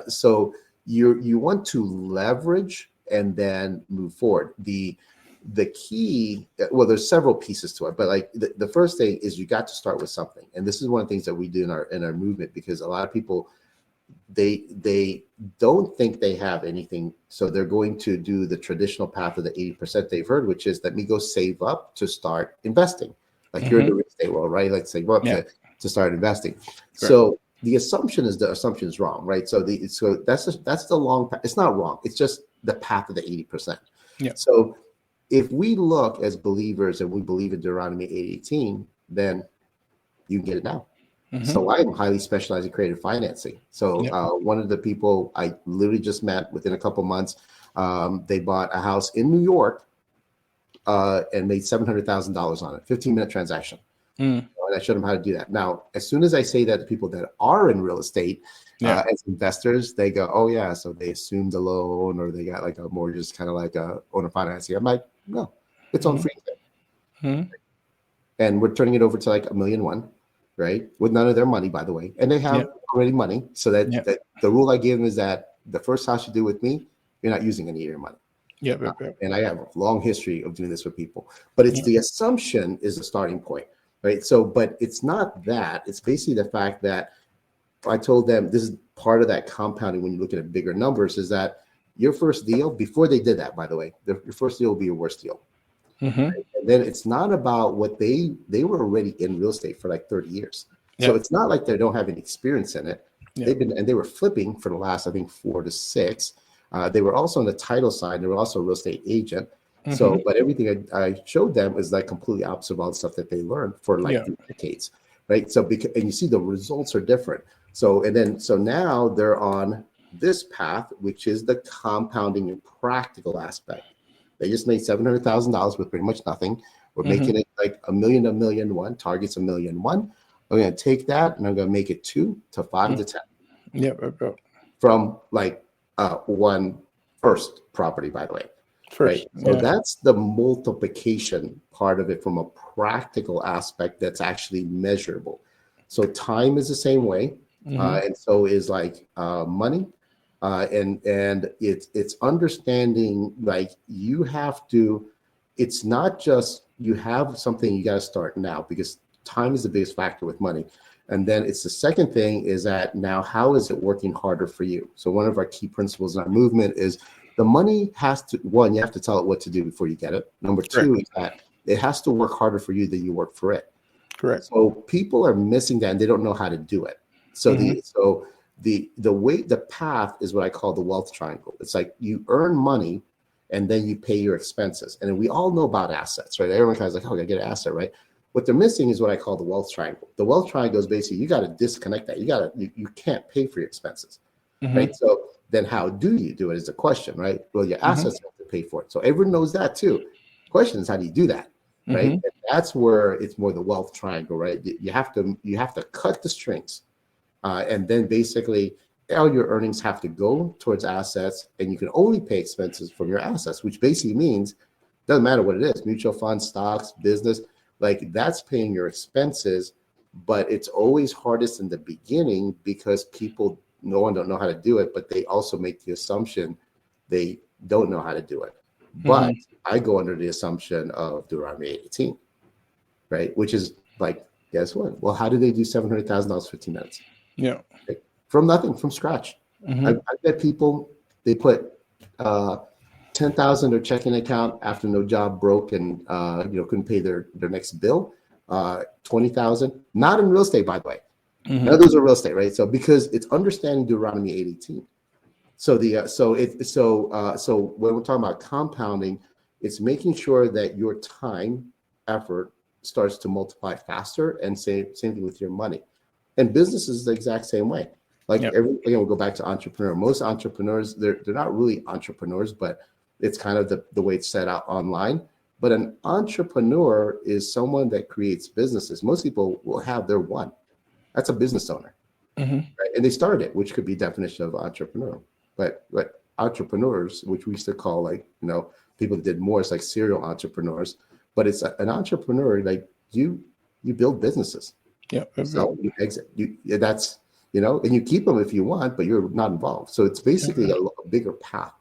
So you want to leverage and then move forward. The key, well, there's several pieces to it, but like the first thing is you got to start with something. And this is one of the things that we do in our movement, because a lot of people, they don't think they have anything. So they're going to do the traditional path of the 80% they've heard, which is, let me go save up to start investing. Like you're in the real estate world, right? Like save up to start investing. Correct. So the assumption is wrong, right? So that's the long path. It's not wrong. It's just the path of the 80%. So if we look as believers and we believe in Deuteronomy 8:18, then you can get it now. So I'm highly specialized in creative financing. So one of the people I literally just met within a couple months, they bought a house in New York and made $700,000 on it, 15-minute transaction. And I showed them how to do that. Now, as soon as I say that to people that are in real estate as investors, they go, "Oh yeah," so they assumed a loan or they got like a mortgage, kind of like a owner financing. I'm like, no, it's on free. And we're turning it over to like $1.1 million, right? With none of their money, by the way, and they have already money. So that the rule I give them is that the first house you do with me, you're not using any of your money. And I have a long history of doing this with people, but it's the assumption is the starting point, right? So, but it's not that. It's basically the fact that I told them this is part of that compounding when you look at bigger numbers is that your first deal, before they did that, by the way, your first deal will be your worst deal. Right? And then it's not about what they were already in real estate for like 30 years. So it's not like they don't have any experience in it. They were flipping for the last, I think, 4 to 6. They were also on the title side. They were also a real estate agent. So, but everything I showed them is like completely opposite of all the stuff that they learned for like decades, right? So, and you see the results are different. So now they're on this path, which is the compounding and practical aspect. They just made $700,000 with pretty much nothing. We're making it like $1 million, $1.1 million. Target's $1.1 million. I'm going to take that and I'm going to make it 2 to 5 to 10. From like one first property, by the way. Right. So that's the multiplication part of it from a practical aspect that's actually measurable. So time is the same way, and so is like money. And it's understanding like you have to, it's not just you have something you got to start now because time is the biggest factor with money. And then it's the second thing is that now how is it working harder for you? So one of our key principles in our movement is the money has to, one, you have to tell it what to do before you get it. Number two is that it has to work harder for you than you work for it. Correct. So people are missing that and they don't know how to do it. So the path is what I call the wealth triangle. It's like you earn money and then you pay your expenses. And we all know about assets, right? Everyone kind of like, oh, I gotta get an asset, right? What they're missing is what I call the wealth triangle. The wealth triangle is basically you got to disconnect that. You can't pay for your expenses, right? So then how do you do it is the question, right? Well, your assets have to pay for it. So everyone knows that too. The question is how do you do that, right? And that's where it's more the wealth triangle, right? You have to cut the strings, and then basically all your earnings have to go towards assets, and you can only pay expenses from your assets, which basically means doesn't matter what it is, mutual funds, stocks, business. Like that's paying your expenses, but it's always hardest in the beginning because people, no one don't know how to do it, but they also make the assumption they don't know how to do it. But I go under the assumption of Deuteronomy 18, right? Which is like, guess what? Well, how do they do $700,000 15 minutes? Okay. From nothing, from scratch. I bet people, they put 10,000 their checking account after no job broke and couldn't pay their next bill. 20,000, not in real estate, by the way. None of those are real estate, right? So because it's understanding Deuteronomy 8:18. So when we're talking about compounding, it's making sure that your time, effort starts to multiply faster, and same thing with your money. And business is the exact same way. Like again, we'll go back to entrepreneur. Most entrepreneurs, they're not really entrepreneurs, but it's kind of the way it's set out online. But an entrepreneur is someone that creates businesses. Most people will have their one. That's a business owner. Right? And they started it, which could be definition of entrepreneur. But entrepreneurs, which we used to call people that did more, it's like serial entrepreneurs. But it's an entrepreneur, like you build businesses. So you exit. That's and you keep them if you want, but you're not involved. So it's basically a bigger path.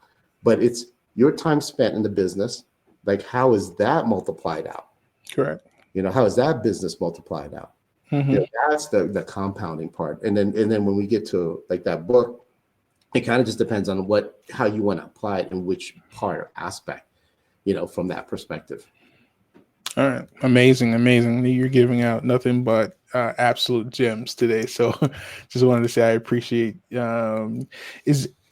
But it's your time spent in the business, like how is that multiplied out? Correct. How is that business multiplied out? That's the compounding part. And then when we get to like that book, it kind of just depends on how you want to apply it and which part or aspect, from that perspective. All right. Amazing. You're giving out nothing but absolute gems today. So just wanted to say I appreciate.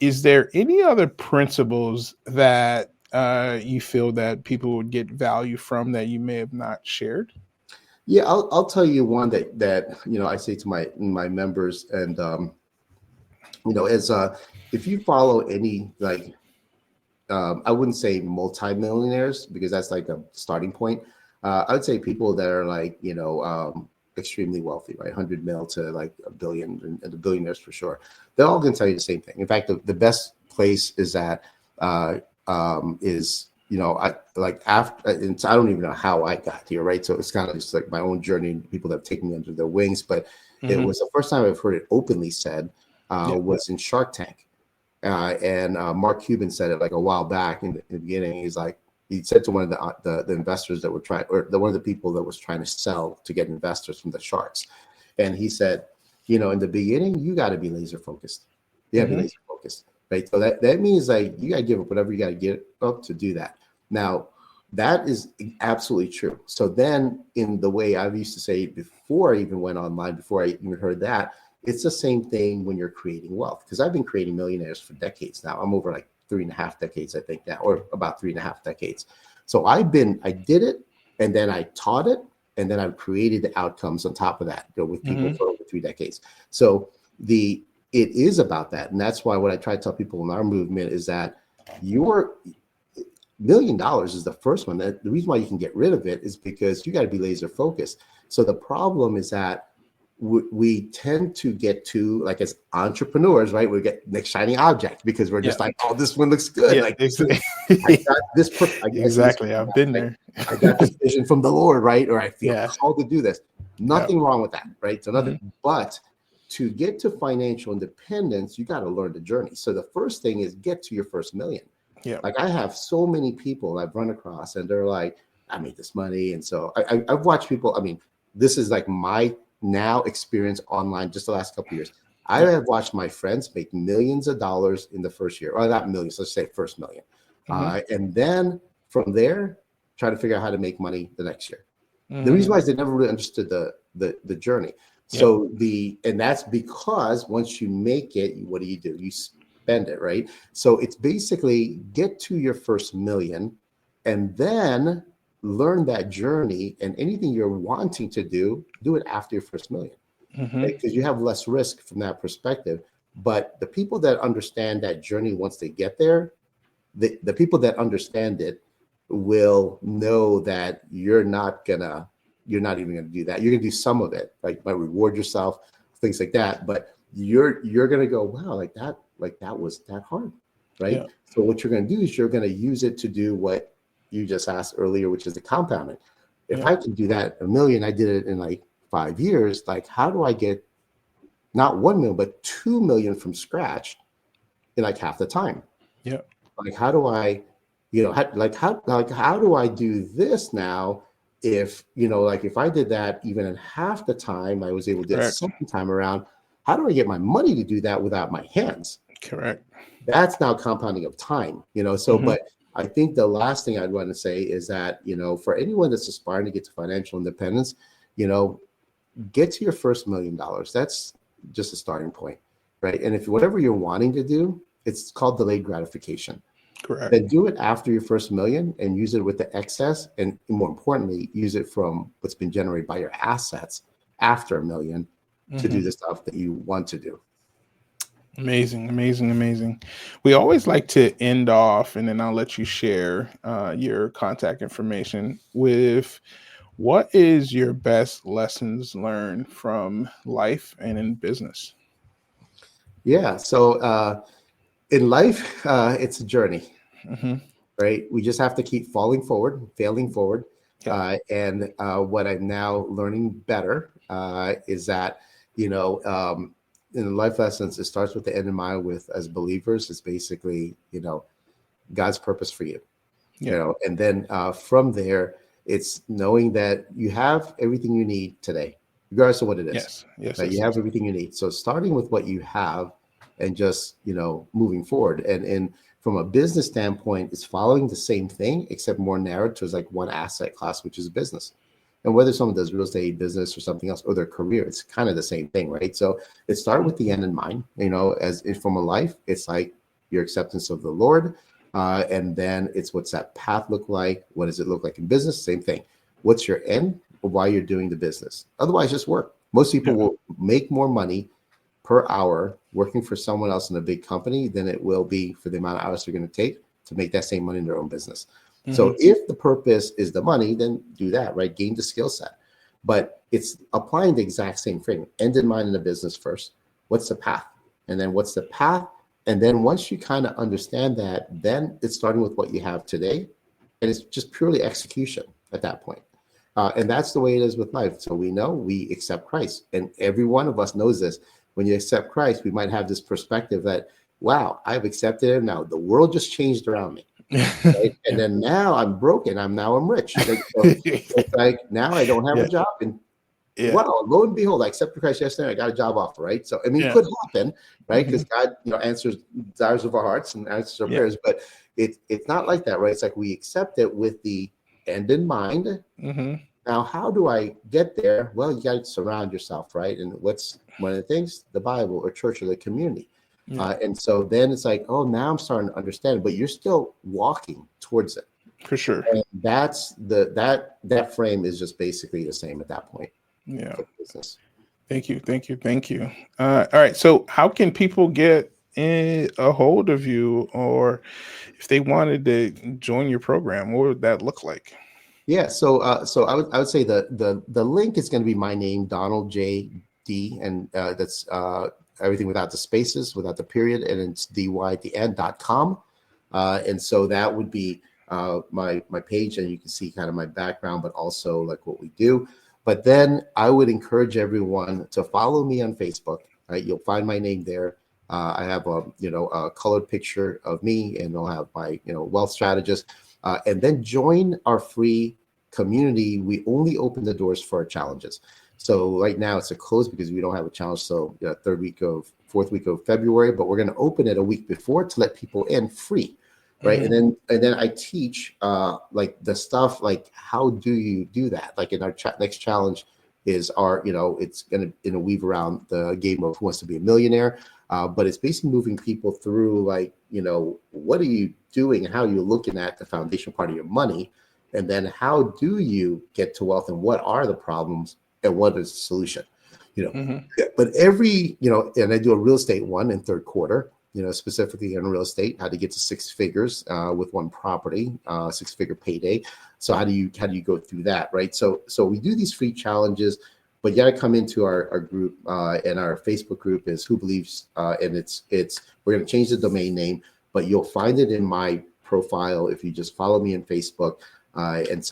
Is there any other principles that you feel that people would get value from that you may have not shared? Yeah, I'll tell you one that I say to my members, and as if you follow any, like, I wouldn't say multimillionaires because that's like a starting point. I would say people that are like, extremely wealthy, right? 100 mil to like a billion, and the billionaires for sure. They're all going to tell you the same thing. In fact, the best place is that I like after, and I don't even know how I got here, right? So it's kind of just like my own journey and people that have taken me under their wings. But it was the first time I've heard it openly said was in Shark Tank. And Mark Cuban said it like a while back in the beginning. He said to one of the investors that were trying, or one of the people that was trying to sell to get investors from the sharks. And he said, in the beginning, you got to be laser focused. You got to be laser focused, right? So that means like you got to give up whatever you got to give up to do that. Now, that is absolutely true. So then in the way I used to say before I even went online, before I even heard that, it's the same thing when you're creating wealth, because I've been creating millionaires for decades now. I'm over like 3.5 decades, I think now, or about 3.5 decades. So I did it, and then I taught it, and then I've created the outcomes on top of that, with people for over 3 decades. So it is about that. And that's why what I try to tell people in our movement is that your $1 million is the first one. The reason why you can get rid of it is because you got to be laser focused. So the problem is that we tend to get to, like, as entrepreneurs, right? We get next shiny object because we're just like, oh, this one looks good. Yeah, like exactly. I got this. Exactly. I've been there. I got this vision from the Lord, right? Or I feel Yeah. called to do this. Nothing wrong with that, right? So nothing. But to get to financial independence, you got to learn the journey. So the first thing is get to your first million. Yeah. Like I have so many people I've run across, and they're like, I made this money, and so I've watched people. I mean, this is like my now experience online just the last couple of years. I have watched my friends make millions of dollars in the first year, or not millions, let's say first million. And then from there, try to figure out how to make money the next year. The reason why is they never really understood the journey. So and that's because once you make it, what do? You spend it, right? So it's basically get to your first million, and then learn that journey, and anything you're wanting to do it after your first million, right? Because you have less risk from that perspective. But the people that understand that journey, once they get there, the people that understand it will know that you're not even gonna do that. You're gonna do some of it, like might reward yourself, things like that. But you're gonna go, wow, like that was that hard, right? Yeah. So what you're gonna do is you're gonna use it to do what you just asked earlier, which is the compounding. If I can do that $1 million, I did it in like 5 years. Like, how do I get not 1 million, but 2 million from scratch in like half the time? Yeah. Like, how do I, how do I do this now? If, if I did that even in half the time I was able to do it second time around, how do I get my money to do that without my hands? Correct. That's now compounding of time, so, but I think the last thing I'd want to say is that, for anyone that's aspiring to get to financial independence, get to your first $1 million. That's just a starting point, right? And if whatever you're wanting to do, it's called delayed gratification. Correct. Then do it after your first $1 million and use it with the excess. And more importantly, use it from what's been generated by your assets after $1 million to do the stuff that you want to do. Amazing, amazing, amazing. We always like to end off, and then I'll let you share your contact information with what is your best lessons learned from life and in business? Yeah. So in life, it's a journey, right? We just have to keep failing forward. And what I'm now learning better is that, in life lessons, it starts with the end in mind. With as believers, it's basically, God's purpose for you, and then from there, it's knowing that you have everything you need today, regardless of what it is. Yes. You have everything you need. So starting with what you have and just, moving forward. And from a business standpoint, it's following the same thing, except more narrowed towards like one asset class, which is business. And whether someone does real estate, business, or something else, or their career, it's kind of the same thing, right? So it started with the end in mind, as from a life, it's like your acceptance of the Lord. And then it's what's that path look like? What does it look like in business? Same thing. What's your end? of why you're doing the business. Otherwise, just work. Most people will make more money per hour working for someone else in a big company than it will be for the amount of hours they're going to take to make that same money in their own business. So if the purpose is the money, then do that, right? Gain the skill set. But it's applying the exact same thing. End in mind in the business first. What's the path? And then what's the path? And then once you kind of understand that, then it's starting with what you have today. And it's just purely execution at that point. And that's the way it is with life. So we know we accept Christ. And every one of us knows this. When you accept Christ, we might have this perspective that, wow, I've accepted him now. The world just changed around me. Right? And then now I'm broken. I'm rich. Like, so it's like now I don't have a job. And wow, lo and behold, I accepted Christ yesterday. I got a job offer, right? So I mean, it could happen, right? Because God, answers desires of our hearts and answers our prayers. But it's not like that, right? It's like we accept it with the end in mind. Now, how do I get there? Well, you got to surround yourself, right? And what's one of the things? The Bible or church or the community. And so then it's like, oh, now I'm starting to understand it, but you're still walking towards it. For sure. And that's that frame is just basically the same at that point. Yeah. Business. Thank you. All right. So how can people get a hold of you, or if they wanted to join your program, what would that look like? Yeah. So I would say the link is going to be my name, Donald J. D, and that's everything without the spaces, without the period, and it's dy at the end.com. And so that would be my page, and you can see kind of my background, but also like what we do. But then I would encourage everyone to follow me on Facebook. Right? You'll find my name there. I have a colored picture of me, and I'll have my wealth strategist. And then join our free community. We only open the doors for our challenges. So right now it's a close because we don't have a challenge. So fourth week of February, but we're going to open it a week before to let people in free. Right. And then I teach like the stuff, like how do you do that? Like in our next challenge is it's going to weave around the game of Who Wants to Be a Millionaire. But it's basically moving people through like, what are you doing and how you're looking at the foundation part of your money. And then how do you get to wealth and what are the problems and what is the solution? But every, and I do a real estate one in third quarter. Specifically in real estate, how to get to six figures with one property, 6-figure payday. So how do you go through that, right? So we do these free challenges, but you got to come into our group, and our Facebook group is Who Believes, and it's we're going to change the domain name, but you'll find it in my profile if you just follow me on Facebook. And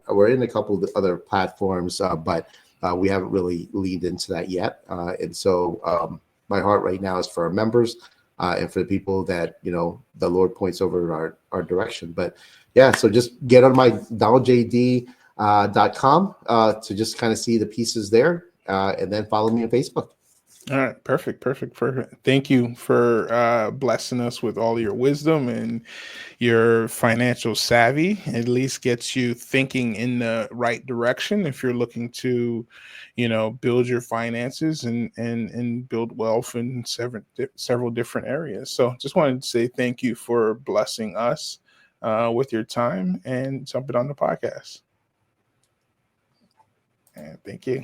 we're in a couple of other platforms, but we haven't really leaned into that yet. And so my heart right now is for our members. And for the people that, the Lord points over our direction. But yeah, so just get on my DonaldJD.com to just kind of see the pieces there, and then follow me on Facebook. All right. Perfect. Thank you for blessing us with all your wisdom and your financial savvy. At least gets you thinking in the right direction if you're looking to, build your finances and build wealth in several different areas. So just wanted to say thank you for blessing us with your time and jumping on the podcast. And thank you.